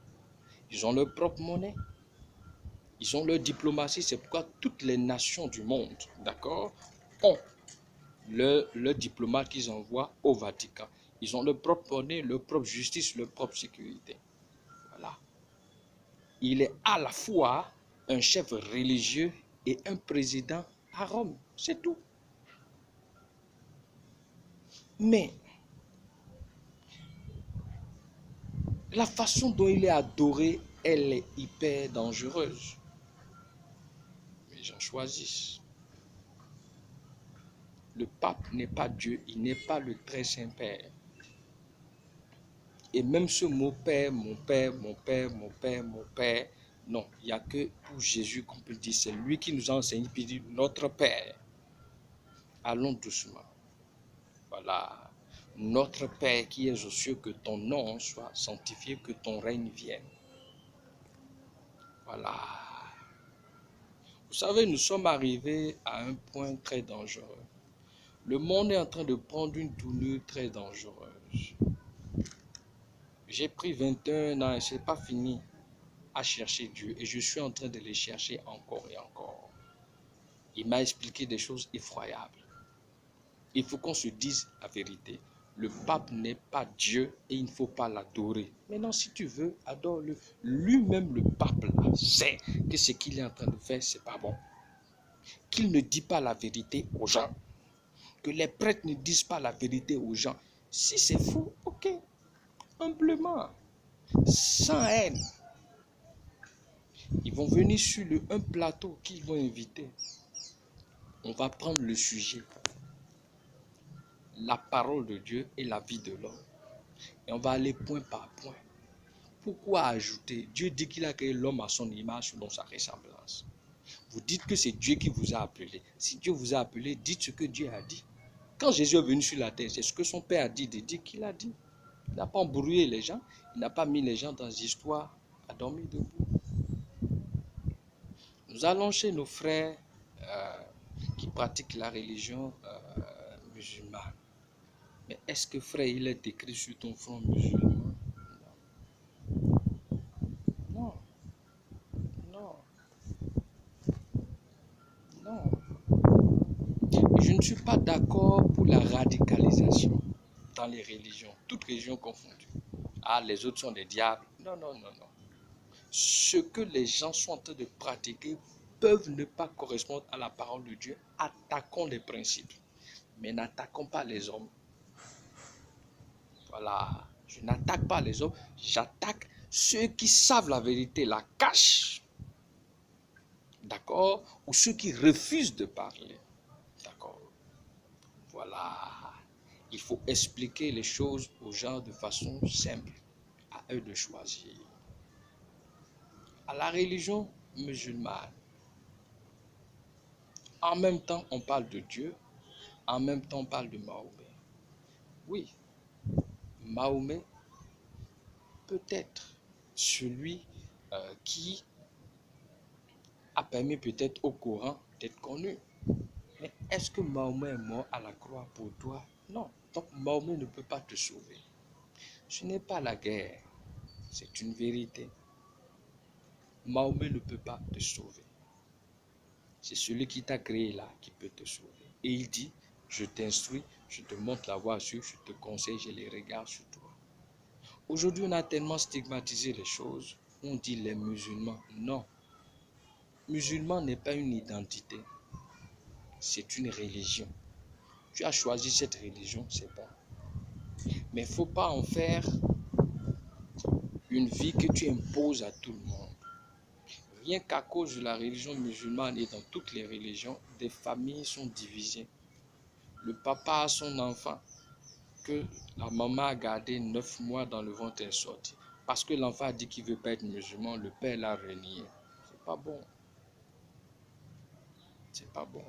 Ils ont leur propre monnaie. Ils ont leur diplomatie. C'est pourquoi toutes les nations du monde, d'accord, ont leur diplomate qu'ils envoient au Vatican. Ils ont leur propre monnaie, leur propre justice, leur propre sécurité. Voilà. Il est à la fois un chef religieux et un président à Rome. C'est tout. Mais la façon dont il est adoré, elle est hyper dangereuse. Les gens choisissent. Le pape n'est pas Dieu, il n'est pas le très saint Père. Et même ce mot Père, mon Père, mon Père, mon Père, mon Père, non, il n'y a que pour Jésus qu'on peut dire, c'est lui qui nous a enseigné, puis dit notre Père. Allons doucement. Voilà. Notre Père qui es aux cieux, que ton nom soit sanctifié, que ton règne vienne. Voilà. Vous savez, nous sommes arrivés à un point très dangereux. Le monde est en train de prendre une tournure très dangereuse. J'ai pris 21 ans et ce n'est pas fini à chercher Dieu. Et je suis en train de les chercher encore et encore. Il m'a expliqué des choses effroyables. Il faut qu'on se dise la vérité. Le pape n'est pas Dieu et il ne faut pas l'adorer. Maintenant, si tu veux, adore-le. Lui-même, le pape, là, sait que ce qu'il est en train de faire, ce n'est pas bon. Qu'il ne dit pas la vérité aux gens. Que les prêtres ne disent pas la vérité aux gens. Si c'est faux, ok. Humblement. Sans haine. Ils vont venir sur un plateau qu'ils vont inviter. On va prendre le sujet. La parole de Dieu et la vie de l'homme. Et on va aller point par point. Pourquoi ajouter? Dieu dit qu'il a créé l'homme à son image selon sa ressemblance. Vous dites que c'est Dieu qui vous a appelé. Si Dieu vous a appelé, dites ce que Dieu a dit. Quand Jésus est venu sur la terre, c'est ce que son Père a dit de dire qu'il a dit. Il n'a pas embrouillé les gens. Il n'a pas mis les gens dans des histoires à dormir debout. Nous allons chez nos frères qui pratiquent la religion musulmane. Mais est-ce que frère, il est écrit sur ton front musulman? Non. Non. Non. diabolisation dans les religions, toutes religions confondues. Ah, les autres sont des diables. Non, non, non, non. Ce que les gens sont en train de pratiquer peuvent ne pas correspondre à la parole de Dieu. Attaquons les principes, mais n'attaquons pas les hommes. Voilà, je n'attaque pas les hommes, j'attaque ceux qui savent la vérité, la cachent. D'accord? Ou ceux qui refusent de parler. D'accord? Voilà. Il faut expliquer les choses aux gens de façon simple. À eux de choisir. À la religion musulmane, en même temps, on parle de Dieu, en même temps, on parle de Mahomet. Oui, Mahomet peut être celui qui a permis peut-être au Coran d'être connu. Mais est-ce que Mahomet est mort à la croix pour toi? Non. Donc Mahomet ne peut pas te sauver. Ce n'est pas la guerre, c'est une vérité. Mahomet ne peut pas te sauver. C'est celui qui t'a créé là qui peut te sauver. Et il dit, je t'instruis, je te montre la voie à suivre, je te conseille, j'ai les regards sur toi. Aujourd'hui, on a tellement stigmatisé les choses, on dit les musulmans. Non. Musulman n'est pas une identité, c'est une religion. Tu as choisi cette religion, c'est bon. Mais il ne faut pas en faire une vie que tu imposes à tout le monde. Rien qu'à cause de la religion musulmane et dans toutes les religions, des familles sont divisées. Le papa a son enfant que la maman a gardé 9 mois dans le ventre est sorti. Parce que l'enfant a dit qu'il ne veut pas être musulman, le père l'a renié. C'est pas bon. C'est pas bon.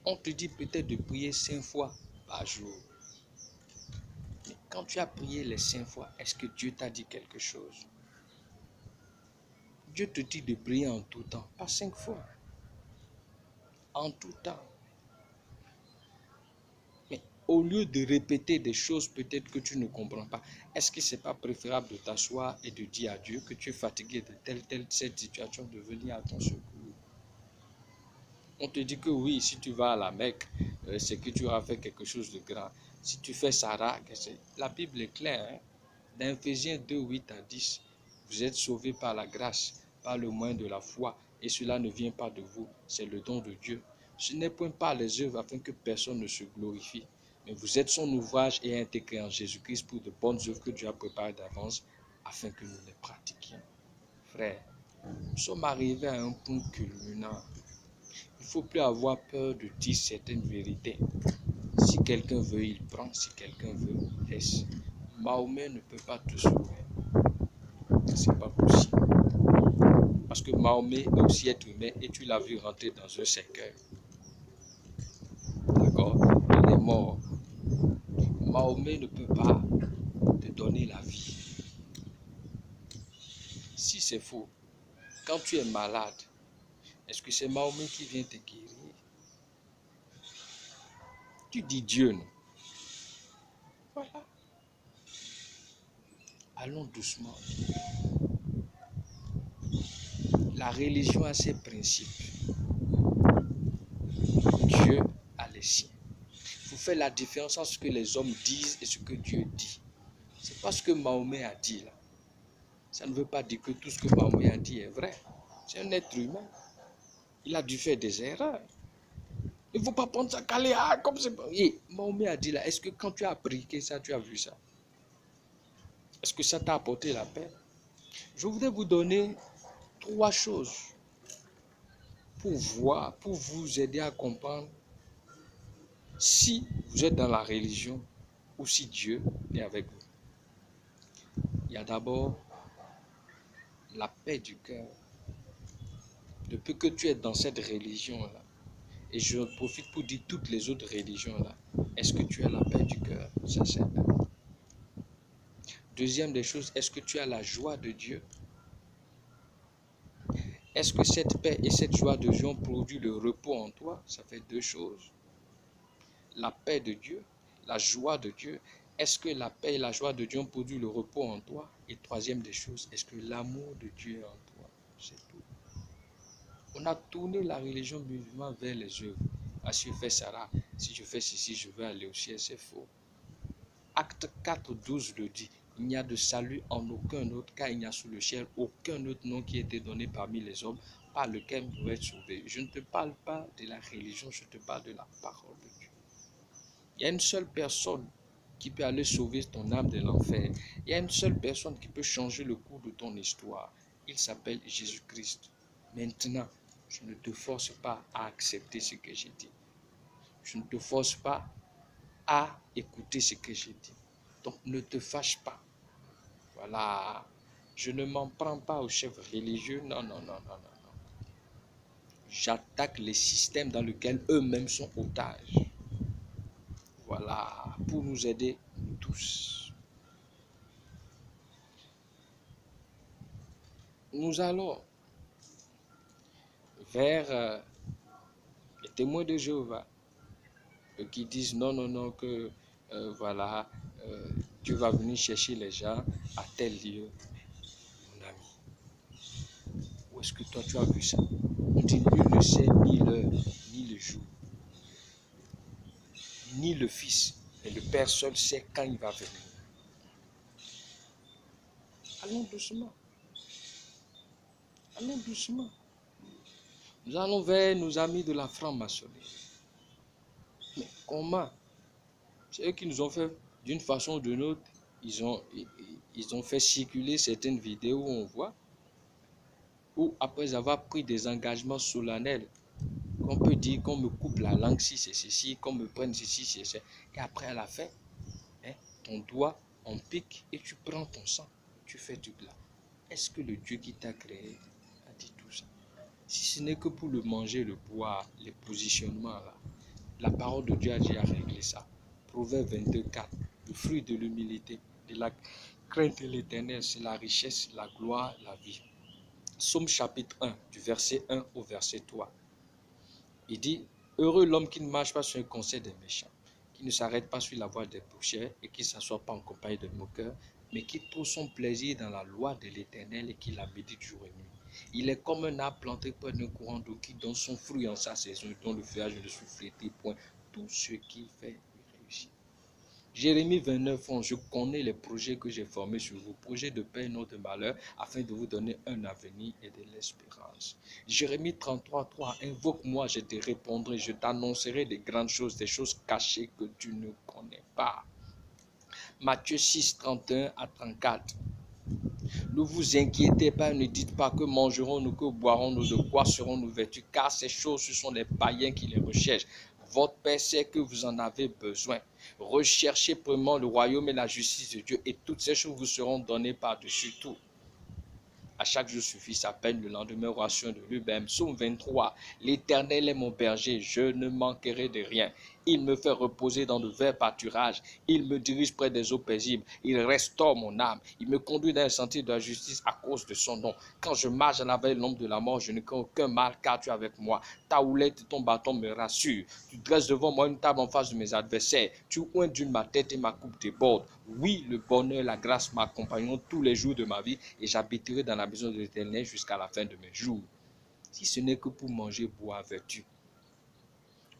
On te dit peut-être de prier 5 fois par jour. Mais quand tu as prié les 5 fois, est-ce que Dieu t'a dit quelque chose? Dieu te dit de prier en tout temps, pas 5 fois. En tout temps. Mais au lieu de répéter des choses peut-être que tu ne comprends pas, est-ce que ce n'est pas préférable de t'asseoir et de dire à Dieu que tu es fatigué de telle situation, de venir à ton secours? On te dit que oui, si tu vas à la Mecque, c'est que tu auras fait quelque chose de grand. Si tu fais Sarah, la Bible est claire. Hein? Dans Ephésiens 2, 8 à 10, vous êtes sauvés par la grâce, par le moyen de la foi, et cela ne vient pas de vous, c'est le don de Dieu. Ce n'est point par les œuvres afin que personne ne se glorifie, mais vous êtes son ouvrage et intégré en Jésus-Christ pour de bonnes œuvres que Dieu a préparées d'avance afin que nous les pratiquions. Frère, nous sommes arrivés à un point culminant. Il ne faut plus avoir peur de dire certaines vérités. Si quelqu'un veut, il prend. Si quelqu'un veut, il laisse. Mahomet ne peut pas te sauver. Ce n'est pas possible. Parce que Mahomet est aussi être humain et tu l'as vu rentrer dans un cercueil. D'accord? Il est mort. Mahomet ne peut pas te donner la vie. Si c'est faux, quand tu es malade, est-ce que c'est Mahomet qui vient te guérir? Tu dis Dieu, non? Voilà. Allons doucement. La religion a ses principes. Dieu a les siens. Il faut faire la différence entre ce que les hommes disent et ce que Dieu dit. C'est pas ce que Mahomet a dit là. Ça ne veut pas dire que tout ce que Mahomet a dit est vrai. C'est un être humain. Il a dû faire des erreurs. Il ne faut pas prendre ça calé. Comme c'est pas. Mahomet a dit là, est-ce que quand tu as appliqué ça, tu as vu ça? Est-ce que ça t'a apporté la paix? Je voudrais vous donner 3 choses pour voir, pour vous aider à comprendre si vous êtes dans la religion ou si Dieu est avec vous. Il y a d'abord la paix du cœur. Depuis que tu es dans cette religion-là, et je profite pour dire toutes les autres religions-là, est-ce que tu as la paix du cœur? Ça, c'est un. Deuxième des choses, est-ce que tu as la joie de Dieu? Est-ce que cette paix et cette joie de Dieu ont produit le repos en toi? Ça fait 2 choses. La paix de Dieu, la joie de Dieu. Est-ce que la paix et la joie de Dieu ont produit le repos en toi? Et troisième des choses, est-ce que l'amour de Dieu est en toi? C'est tout. On a tourné la religion musulmane vers les œuvres. Ah, si je fais ça, si je fais ceci, je vais aller au ciel. C'est faux. Acte 4, 12 le dit. Il n'y a de salut en aucun autre, car il n'y a sous le ciel aucun autre nom qui a été donné parmi les hommes par lequel nous pouvons être sauvés. Je ne te parle pas de la religion, je te parle de la parole de Dieu. Il y a une seule personne qui peut aller sauver ton âme de l'enfer. Il y a une seule personne qui peut changer le cours de ton histoire. Il s'appelle Jésus-Christ. Maintenant, je ne te force pas à accepter ce que j'ai dit. Je ne te force pas à écouter ce que j'ai dit. Donc, ne te fâche pas. Voilà. Je ne m'en prends pas aux chefs religieux. Non, non, non, non, non, non. J'attaque les systèmes dans lesquels eux-mêmes sont otages. Voilà. Pour nous aider, nous tous. Nous allons vers les témoins de Jéhovah qui disent non, non, non, que voilà, Dieu va venir chercher les gens à tel lieu. Mon ami, où est-ce que toi tu as vu ça? On dit nul ne sait ni l'heure, ni le jour, ni le Fils, mais le Père seul sait quand il va venir. Allons doucement. Allons doucement. Nous allons vers nos amis de la franc-maçonnerie. Mais comment? C'est eux qui nous ont fait d'une façon ou d'une autre. Ils ont fait circuler certaines vidéos où on voit, où après avoir pris des engagements solennels, qu'on peut dire qu'on me coupe la langue si c'est ceci, qu'on me prenne ceci, c'est ça. Et après à la fin, ton doigt en pique et tu prends ton sang, tu fais du plat. Est-ce que le Dieu qui t'a créé a dit tout ça? Si ce n'est que pour le manger, le boire, les positionnements là, la parole de Dieu a déjà réglé ça. Proverbe 22:4, le fruit de l'humilité, de la crainte de l'Éternel, c'est la richesse, la gloire, la vie. Psaume chapitre 1, du verset 1 au verset 3. Il dit, heureux l'homme qui ne marche pas sur le conseil des méchants, qui ne s'arrête pas sur la voie des bouchers et qui ne s'assoit pas en compagnie de moqueurs, mais qui trouve son plaisir dans la loi de l'Éternel et qui la médite jour et nuit. Il est comme un arbre planté près d'un courant d'eau qui donne son fruit en sa saison et dont le feuillage ne se flétrit point. Tout ce qu'il fait lui réussit. Jérémie 29:11, je connais les projets que j'ai formés sur vous, projets de paix et non de malheur, afin de vous donner un avenir et de l'espérance. Jérémie 33:3, invoque-moi, je te répondrai, je t'annoncerai des grandes choses, des choses cachées que tu ne connais pas. Matthieu 6:31-34. Ne vous inquiétez pas, ne dites pas que mangerons-nous, que boirons-nous, de quoi serons-nous vêtus, car ces choses, ce sont les païens qui les recherchent. Votre Père sait que vous en avez besoin. Recherchez premièrement le royaume et la justice de Dieu, et toutes ces choses vous seront données par-dessus tout. À chaque jour suffit sa peine, le lendemain ration de lui-même. Psaume 23, l'Éternel est mon berger, je ne manquerai de rien. Il me fait reposer dans de verts pâturages. Il me dirige près des eaux paisibles. Il restaure mon âme. Il me conduit dans le sentier de la justice à cause de son nom. Quand je marche à la veille de l'ombre de la mort, je ne crains aucun mal car tu es avec moi. Ta houlette et ton bâton me rassurent. Tu dresses devant moi une table en face de mes adversaires. Tu oins d'une ma tête et ma coupe déborde. Oui, le bonheur et la grâce m'accompagneront tous les jours de ma vie et j'habiterai dans la maison de l'Éternel jusqu'à la fin de mes jours. Si ce n'est que pour manger, boire, vertu,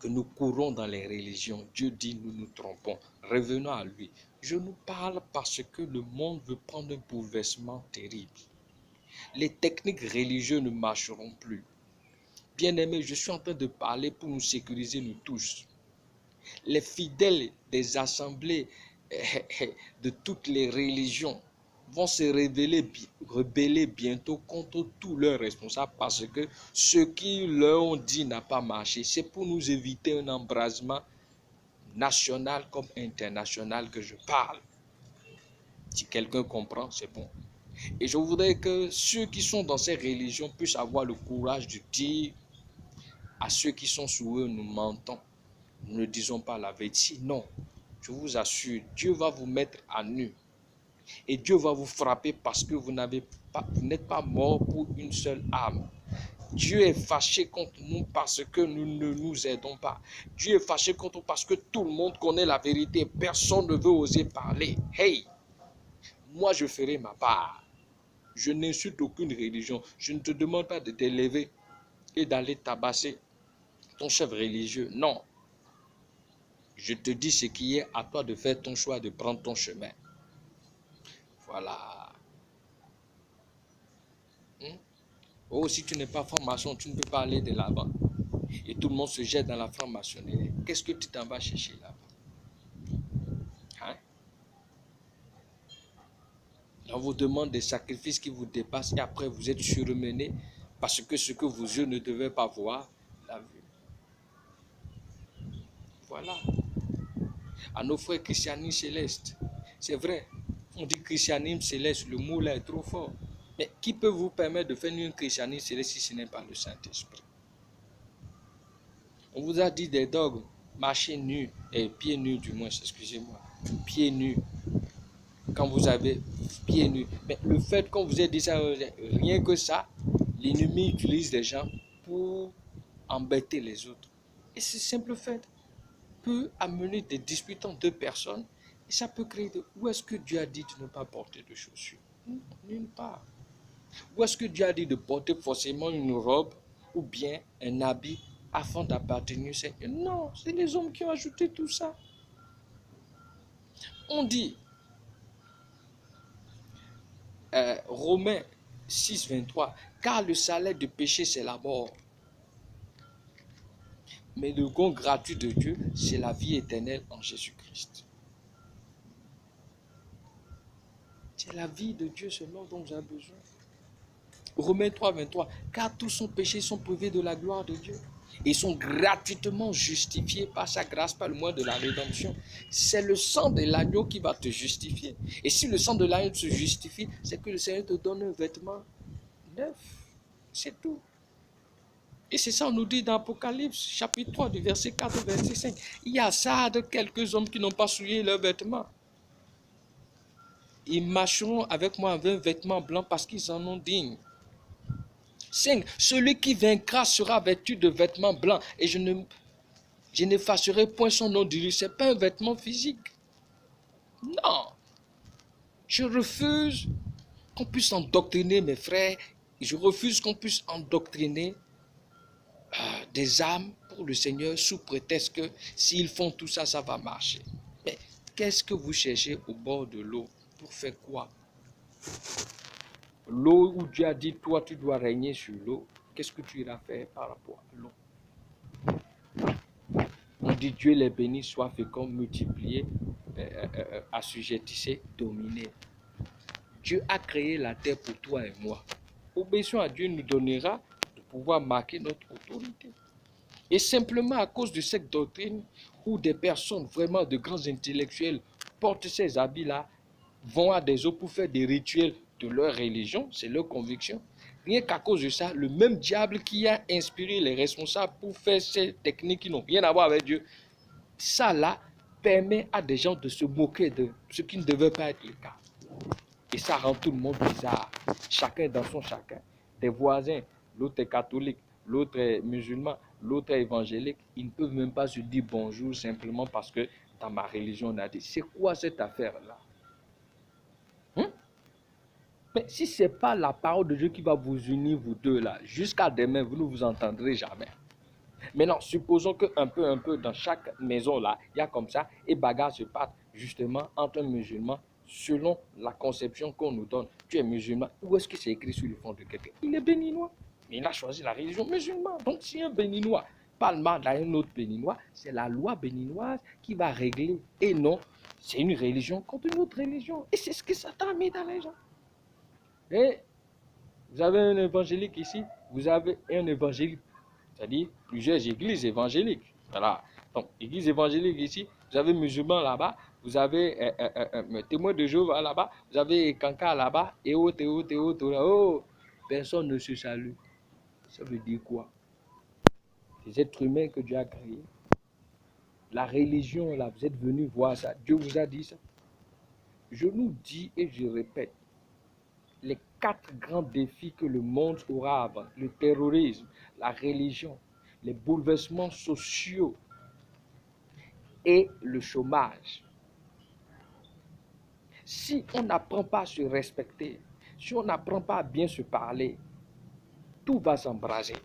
que nous courons dans les religions, Dieu dit nous nous trompons. Revenons à lui. Je nous parle parce que le monde veut prendre un bouleversement terrible. Les techniques religieuses ne marcheront plus. Bien-aimés, je suis en train de parler pour nous sécuriser nous tous. Les fidèles des assemblées de toutes les religions vont se rebeller bientôt contre tous leurs responsables parce que ce qui leur ont dit n'a pas marché. C'est pour nous éviter un embrasement national comme international que je parle. Si quelqu'un comprend, c'est bon. Et je voudrais que ceux qui sont dans ces religions puissent avoir le courage de dire à ceux qui sont sous eux, nous mentons. Nous ne disons pas la vérité. Non, je vous assure, Dieu va vous mettre à nu. Et Dieu va vous frapper parce que vous n'êtes pas mort pour une seule âme. Dieu est fâché contre nous parce que nous ne nous aidons pas. Dieu est fâché contre nous parce que tout le monde connaît la vérité. Personne ne veut oser parler. Hey, moi je ferai ma part. Je n'insulte aucune religion. Je ne te demande pas de t'élever et d'aller tabasser ton chef religieux. Non. Je te dis ce qui est à toi de faire ton choix, de prendre ton chemin. Voilà. Oh, si tu n'es pas franc-maçon, tu ne peux pas aller de là-bas. Et tout le monde se jette dans la franc-maçonnerie. Qu'est-ce que tu t'en vas chercher là-bas? Hein? On vous demande des sacrifices qui vous dépassent et après vous êtes surmené parce que ce que vos yeux ne devaient pas voir, l'a vu. Voilà. À nos frères christianisme céleste, c'est vrai, on dit christianisme céleste, le mot là est trop fort. Mais qui peut vous permettre de faire une christianisme céleste si ce n'est pas le Saint-Esprit? On vous a dit des dogmes, marcher nu, et pieds nus du moins, excusez-moi, pieds nus. Quand vous avez pieds nus. Mais le fait qu'on vous ait dit ça, rien que ça, l'ennemi utilise les gens pour embêter les autres. Et ce simple fait peut amener des disputes entre deux personnes et ça peut créer de... Où est-ce que Dieu a dit de ne pas porter de chaussures? Nulle part. Où est-ce que Dieu a dit de porter forcément une robe ou bien un habit afin d'appartenir au Seigneur? Non, c'est les hommes qui ont ajouté tout ça. On dit, Romains 6, 23, car le salaire du péché c'est la mort. Mais le don gratuit de Dieu, c'est la vie éternelle en Jésus-Christ. C'est la vie de Dieu seulement dont vous avez besoin. Romains 3, 23, car tous sont péchés, sont privés de la gloire de Dieu et sont gratuitement justifiés par sa grâce, par le moyen de la rédemption. C'est le sang de l'agneau qui va te justifier. Et si le sang de l'agneau te justifie, c'est que le Seigneur te donne un vêtement neuf. C'est tout. Et c'est ça, on nous dit dans Apocalypse, chapitre 3, du verset 4 au verset 5. Il y a ça de quelques hommes qui n'ont pas souillé leurs vêtements. Ils marcheront avec moi avec un vêtement blanc parce qu'ils en ont dignes. 5. Celui qui vaincra sera vêtu de vêtements blancs et je n'effacerai point son nom de lui. Ce n'est pas un vêtement physique. Non. Je refuse qu'on puisse endoctriner mes frères. Je refuse qu'on puisse endoctriner des âmes pour le Seigneur sous prétexte que s'ils font tout ça, ça va marcher. Mais qu'est-ce que vous cherchez au bord de l'eau? Pour faire quoi? L'eau où Dieu a dit, toi tu dois régner sur l'eau, qu'est-ce que tu iras faire par rapport à l'eau? On dit Dieu les bénit, soit fécond, multiplié, assujettissez, dominez. Dieu a créé la terre pour toi et moi. Obéissons à Dieu nous donnera de pouvoir marquer notre autorité. Et simplement à cause de cette doctrine où des personnes vraiment de grands intellectuels portent ces habits-là, vont à des eaux pour faire des rituels de leur religion, c'est leur conviction. Rien qu'à cause de ça, le même diable qui a inspiré les responsables pour faire ces techniques qui n'ont rien à voir avec Dieu, ça là permet à des gens de se moquer de ce qui ne devait pas être le cas. Et ça rend tout le monde bizarre. Chacun dans son chacun. Des voisins, l'autre est catholique, l'autre est musulman, l'autre est évangélique. Ils ne peuvent même pas se dire bonjour simplement parce que dans ma religion on a dit. C'est quoi cette affaire-là? Mais si ce n'est pas la parole de Dieu qui va vous unir, vous deux là, jusqu'à demain, vous ne vous entendrez jamais. Maintenant, supposons qu'un peu dans chaque maison là, il y a comme ça, et bagarre se passe justement entre un musulman, selon la conception qu'on nous donne. Tu es musulman, où est-ce que c'est écrit sur le fond de quelqu'un? Il est béninois, mais il a choisi la religion musulmane. Donc si un béninois parle mal d'un autre béninois, c'est la loi béninoise qui va régler. Et non, c'est une religion contre une autre religion. Et c'est ce que Satan a mis dans les gens. Et vous avez un évangélique ici, vous avez un évangélique, c'est-à-dire plusieurs églises évangéliques. Voilà. Donc, église évangélique ici, vous avez musulmans là-bas, vous avez témoins de Jéhovah là-bas, vous avez Kanka là-bas, et autres, et autres, et autres. Oh, personne ne se salue. Ça veut dire quoi? Les êtres humains que Dieu a créés. La religion, là, vous êtes venus voir ça. Dieu vous a dit ça. Je nous dis et je répète, les 4 grands défis que le monde aura avant, le terrorisme, la religion, les bouleversements sociaux et le chômage. Si on n'apprend pas à se respecter, si on n'apprend pas à bien se parler, tout va s'embraser.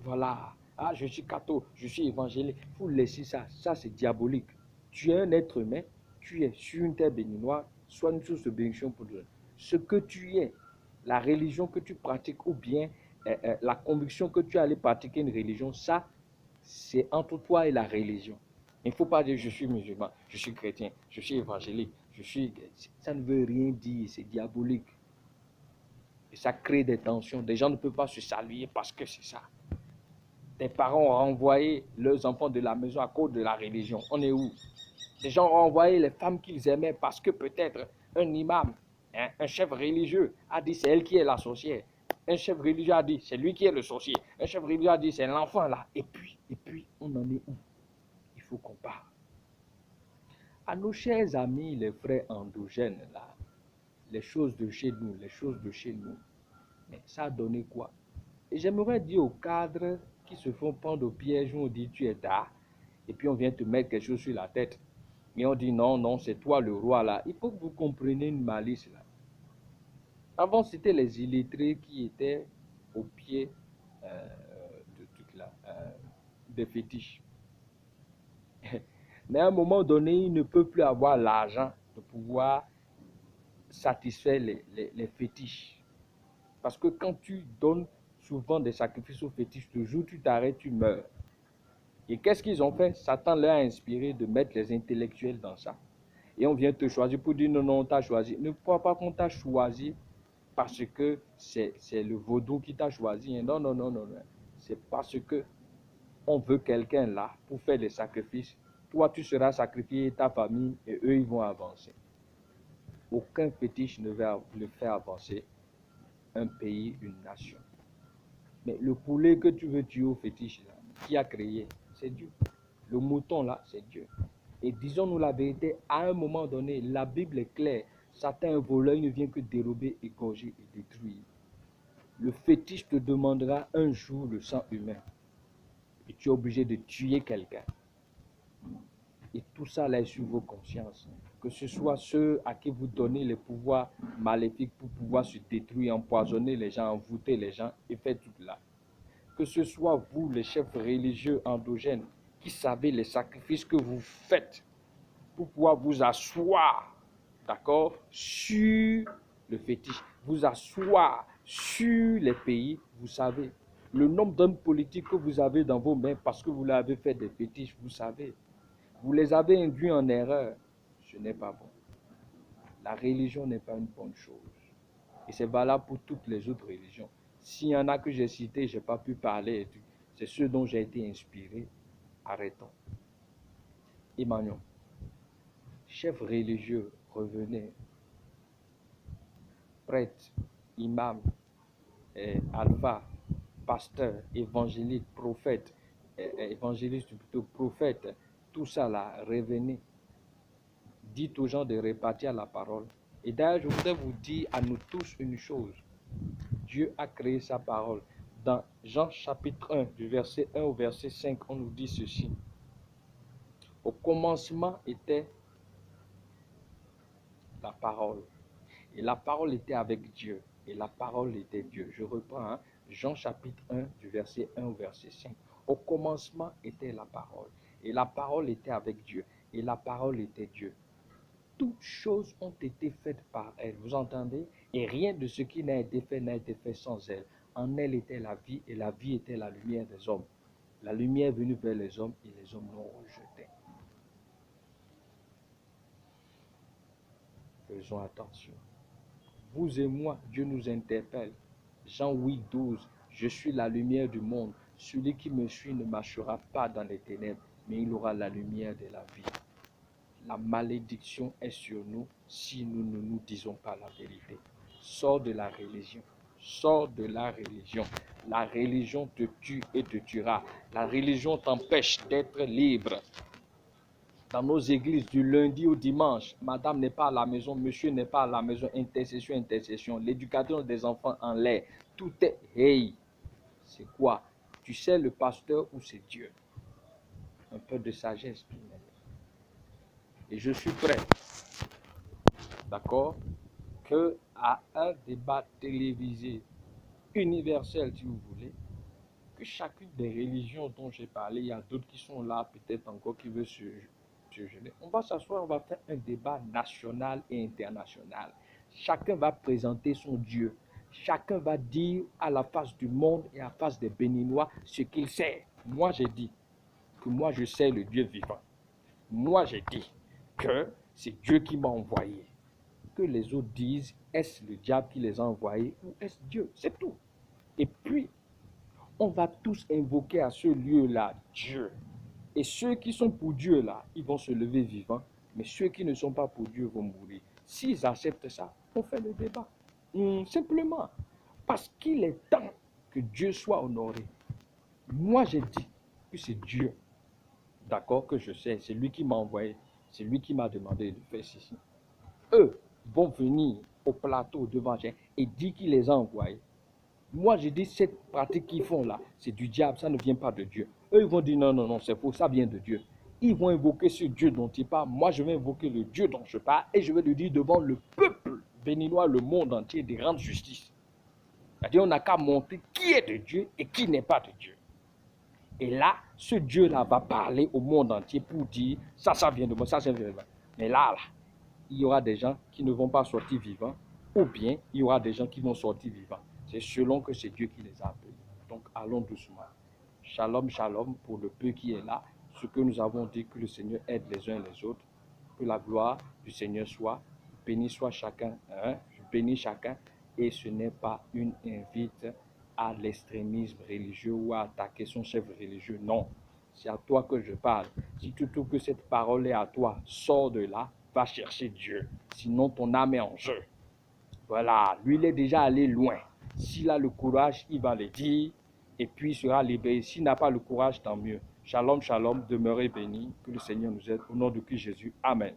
Voilà. Ah, je suis catho, je suis évangélique. Il faut laisser ça. Ça, c'est diabolique. Tu es un être humain, tu es sur une terre béninoise, sois une source de bénédiction pour Dieu. Ce que tu es, la religion que tu pratiques ou bien la conviction que tu allais pratiquer une religion, ça, c'est entre toi et la religion. Il ne faut pas dire je suis musulman, je suis chrétien, je suis évangélique, je suis... Ça ne veut rien dire, c'est diabolique. Et ça crée des tensions. Des gens ne peuvent pas se saluer parce que c'est ça. Des parents ont renvoyé leurs enfants de la maison à cause de la religion. On est où? Des gens ont renvoyé les femmes qu'ils aimaient parce que peut-être un imam, un chef religieux a dit c'est elle qui est la sorcière. Un chef religieux a dit c'est lui qui est le sorcier. Un chef religieux a dit c'est l'enfant là. Et puis, on en est où? Il faut qu'on parle. À nos chers amis, les frères endogènes là, les choses de chez nous, les choses de chez nous. Mais ça a donné quoi? Et j'aimerais dire aux cadres qui se font prendre au piège où on dit tu es d'art, et puis on vient te mettre quelque chose sur la tête. Et on dit non, non, c'est toi le roi là. Il faut que vous compreniez une malice là. Avant, c'était les illettrés qui étaient au pied de trucs là, des fétiches. Mais à un moment donné, ils ne peuvent plus avoir l'argent de pouvoir satisfaire les fétiches. Parce que quand tu donnes souvent des sacrifices aux fétiches, le jour où tu t'arrêtes, tu meurs. Et qu'est-ce qu'ils ont fait? Satan leur a inspiré de mettre les intellectuels dans ça. Et on vient te choisir pour dire non, non, on t'a choisi. Ne crois pas qu'on t'a choisi parce que c'est le vaudou qui t'a choisi. Non, non, non, non, non. C'est parce que on veut quelqu'un là pour faire des sacrifices. Toi, tu seras sacrifié, ta famille, et eux, ils vont avancer. Aucun fétiche ne va le faire avancer un pays, une nation. Mais le poulet que tu veux tuer au fétiche, là, qui a créé, c'est Dieu. Le mouton, là, c'est Dieu. Et disons-nous la vérité, à un moment donné, la Bible est claire. Satan, un voleur, ne vient que dérober, égorger et détruire. Le fétiche te demandera un jour le sang humain. Et tu es obligé de tuer quelqu'un. Et tout ça là est sur vos consciences. Que ce soit ceux à qui vous donnez les pouvoirs maléfiques pour pouvoir se détruire, empoisonner les gens, envoûter les gens et faire tout là. Que ce soit vous, les chefs religieux endogènes, qui savez les sacrifices que vous faites pour pouvoir vous asseoir, d'accord, sur le fétiche, vous asseoir sur les pays, vous savez. Le nombre d'hommes politiques que vous avez dans vos mains parce que vous l'avez fait des fétiches, vous savez. Vous les avez induits en erreur. Ce n'est pas bon. La religion n'est pas une bonne chose. Et c'est valable pour toutes les autres religions. S'il y en a que j'ai cités, je n'ai pas pu parler, c'est ceux dont j'ai été inspiré. Arrêtons. Emmanuel, chef religieux, revenez. Prêtre, imam, alpha, pasteur, évangéliste, prophète, évangéliste plutôt prophète, tout ça là, revenez. Dites aux gens de répartir la parole. Et d'ailleurs, je voudrais vous dire à nous tous une chose. Dieu a créé sa parole. Dans Jean chapitre 1, du verset 1 au verset 5, on nous dit ceci. Au commencement était la parole. Et la parole était avec Dieu. Et la parole était Dieu. Je reprends, Jean chapitre 1, du verset 1 au verset 5. Au commencement était la parole. Et la parole était avec Dieu. Et la parole était Dieu. Toutes choses ont été faites par elle. Vous entendez? Et rien de ce qui n'a été fait n'a été fait sans elle. En elle était la vie, et la vie était la lumière des hommes. La lumière est venue vers les hommes, et les hommes l'ont rejetée. Faisons attention. Vous et moi, Dieu nous interpelle. Jean 8, 12. Je suis la lumière du monde. Celui qui me suit ne marchera pas dans les ténèbres, mais il aura la lumière de la vie. La malédiction est sur nous si nous ne nous disons pas la vérité. Sors de la religion. Sors de la religion. La religion te tue et te tuera. La religion t'empêche d'être libre. Dans nos églises, du lundi au dimanche, madame n'est pas à la maison, monsieur n'est pas à la maison, intercession, intercession. L'éducation des enfants en l'air. Tout est hey. C'est quoi? Tu sais le pasteur ou c'est Dieu? Un peu de sagesse tout de même. Et je suis prêt, d'accord, que à un débat télévisé universel, si vous voulez, que chacune des religions dont j'ai parlé, il y a d'autres qui sont là, peut-être encore qui veulent se gêner. On va s'asseoir, on va faire un débat national et international. Chacun va présenter son Dieu. Chacun va dire à la face du monde et à la face des Béninois ce qu'il sait. Moi, j'ai dit que moi, je sais le Dieu vivant. Moi, j'ai dit que c'est Dieu qui m'a envoyé. Que les autres disent, est-ce le diable qui les a envoyés ou est-ce Dieu? C'est tout. Et puis, on va tous invoquer à ce lieu-là Dieu. Et ceux qui sont pour Dieu là, ils vont se lever vivants. Mais ceux qui ne sont pas pour Dieu vont mourir. S'ils acceptent ça, on fait le débat. Simplement. Parce qu'il est temps que Dieu soit honoré. Moi, j'ai dit que c'est Dieu. D'accord, que je sais. C'est lui qui m'a envoyé. C'est lui qui m'a demandé de faire ceci. Eux vont venir au plateau devant Dieu et dire qu'il les a envoyés. Moi, je dis, cette pratique qu'ils font là, c'est du diable, ça ne vient pas de Dieu. Eux, ils vont dire, non, non, non, c'est faux, ça vient de Dieu. Ils vont invoquer ce Dieu dont ils parlent. Moi, je vais invoquer le Dieu dont je parle et je vais le dire devant le peuple béninois, le monde entier, de rendre justice. C'est-à-dire, on n'a qu'à montrer qui est de Dieu et qui n'est pas de Dieu. Et là, ce Dieu-là va parler au monde entier pour dire, ça vient de moi, ça vient de moi. Mais là, il y aura des gens qui ne vont pas sortir vivants, ou bien il y aura des gens qui vont sortir vivants. C'est selon que c'est Dieu qui les a appelés. Donc allons doucement. Shalom, shalom pour le peu qui est là. Ce que nous avons dit, que le Seigneur aide les uns les autres. Que la gloire du Seigneur soit. Béni soit chacun. Je bénis chacun. Et ce n'est pas une invite à l'extrémisme religieux ou à attaquer son chef religieux. Non. C'est à toi que je parle. Si tu trouves que cette parole est à toi, sors de là. Va chercher Dieu. Sinon ton âme est en jeu. Voilà. Lui, il est déjà allé loin. S'il a le courage, il va le dire et puis il sera libéré. S'il n'a pas le courage, tant mieux. Shalom, shalom, demeurez bénis. Que le Seigneur nous aide. Au nom de Christ Jésus. Amen.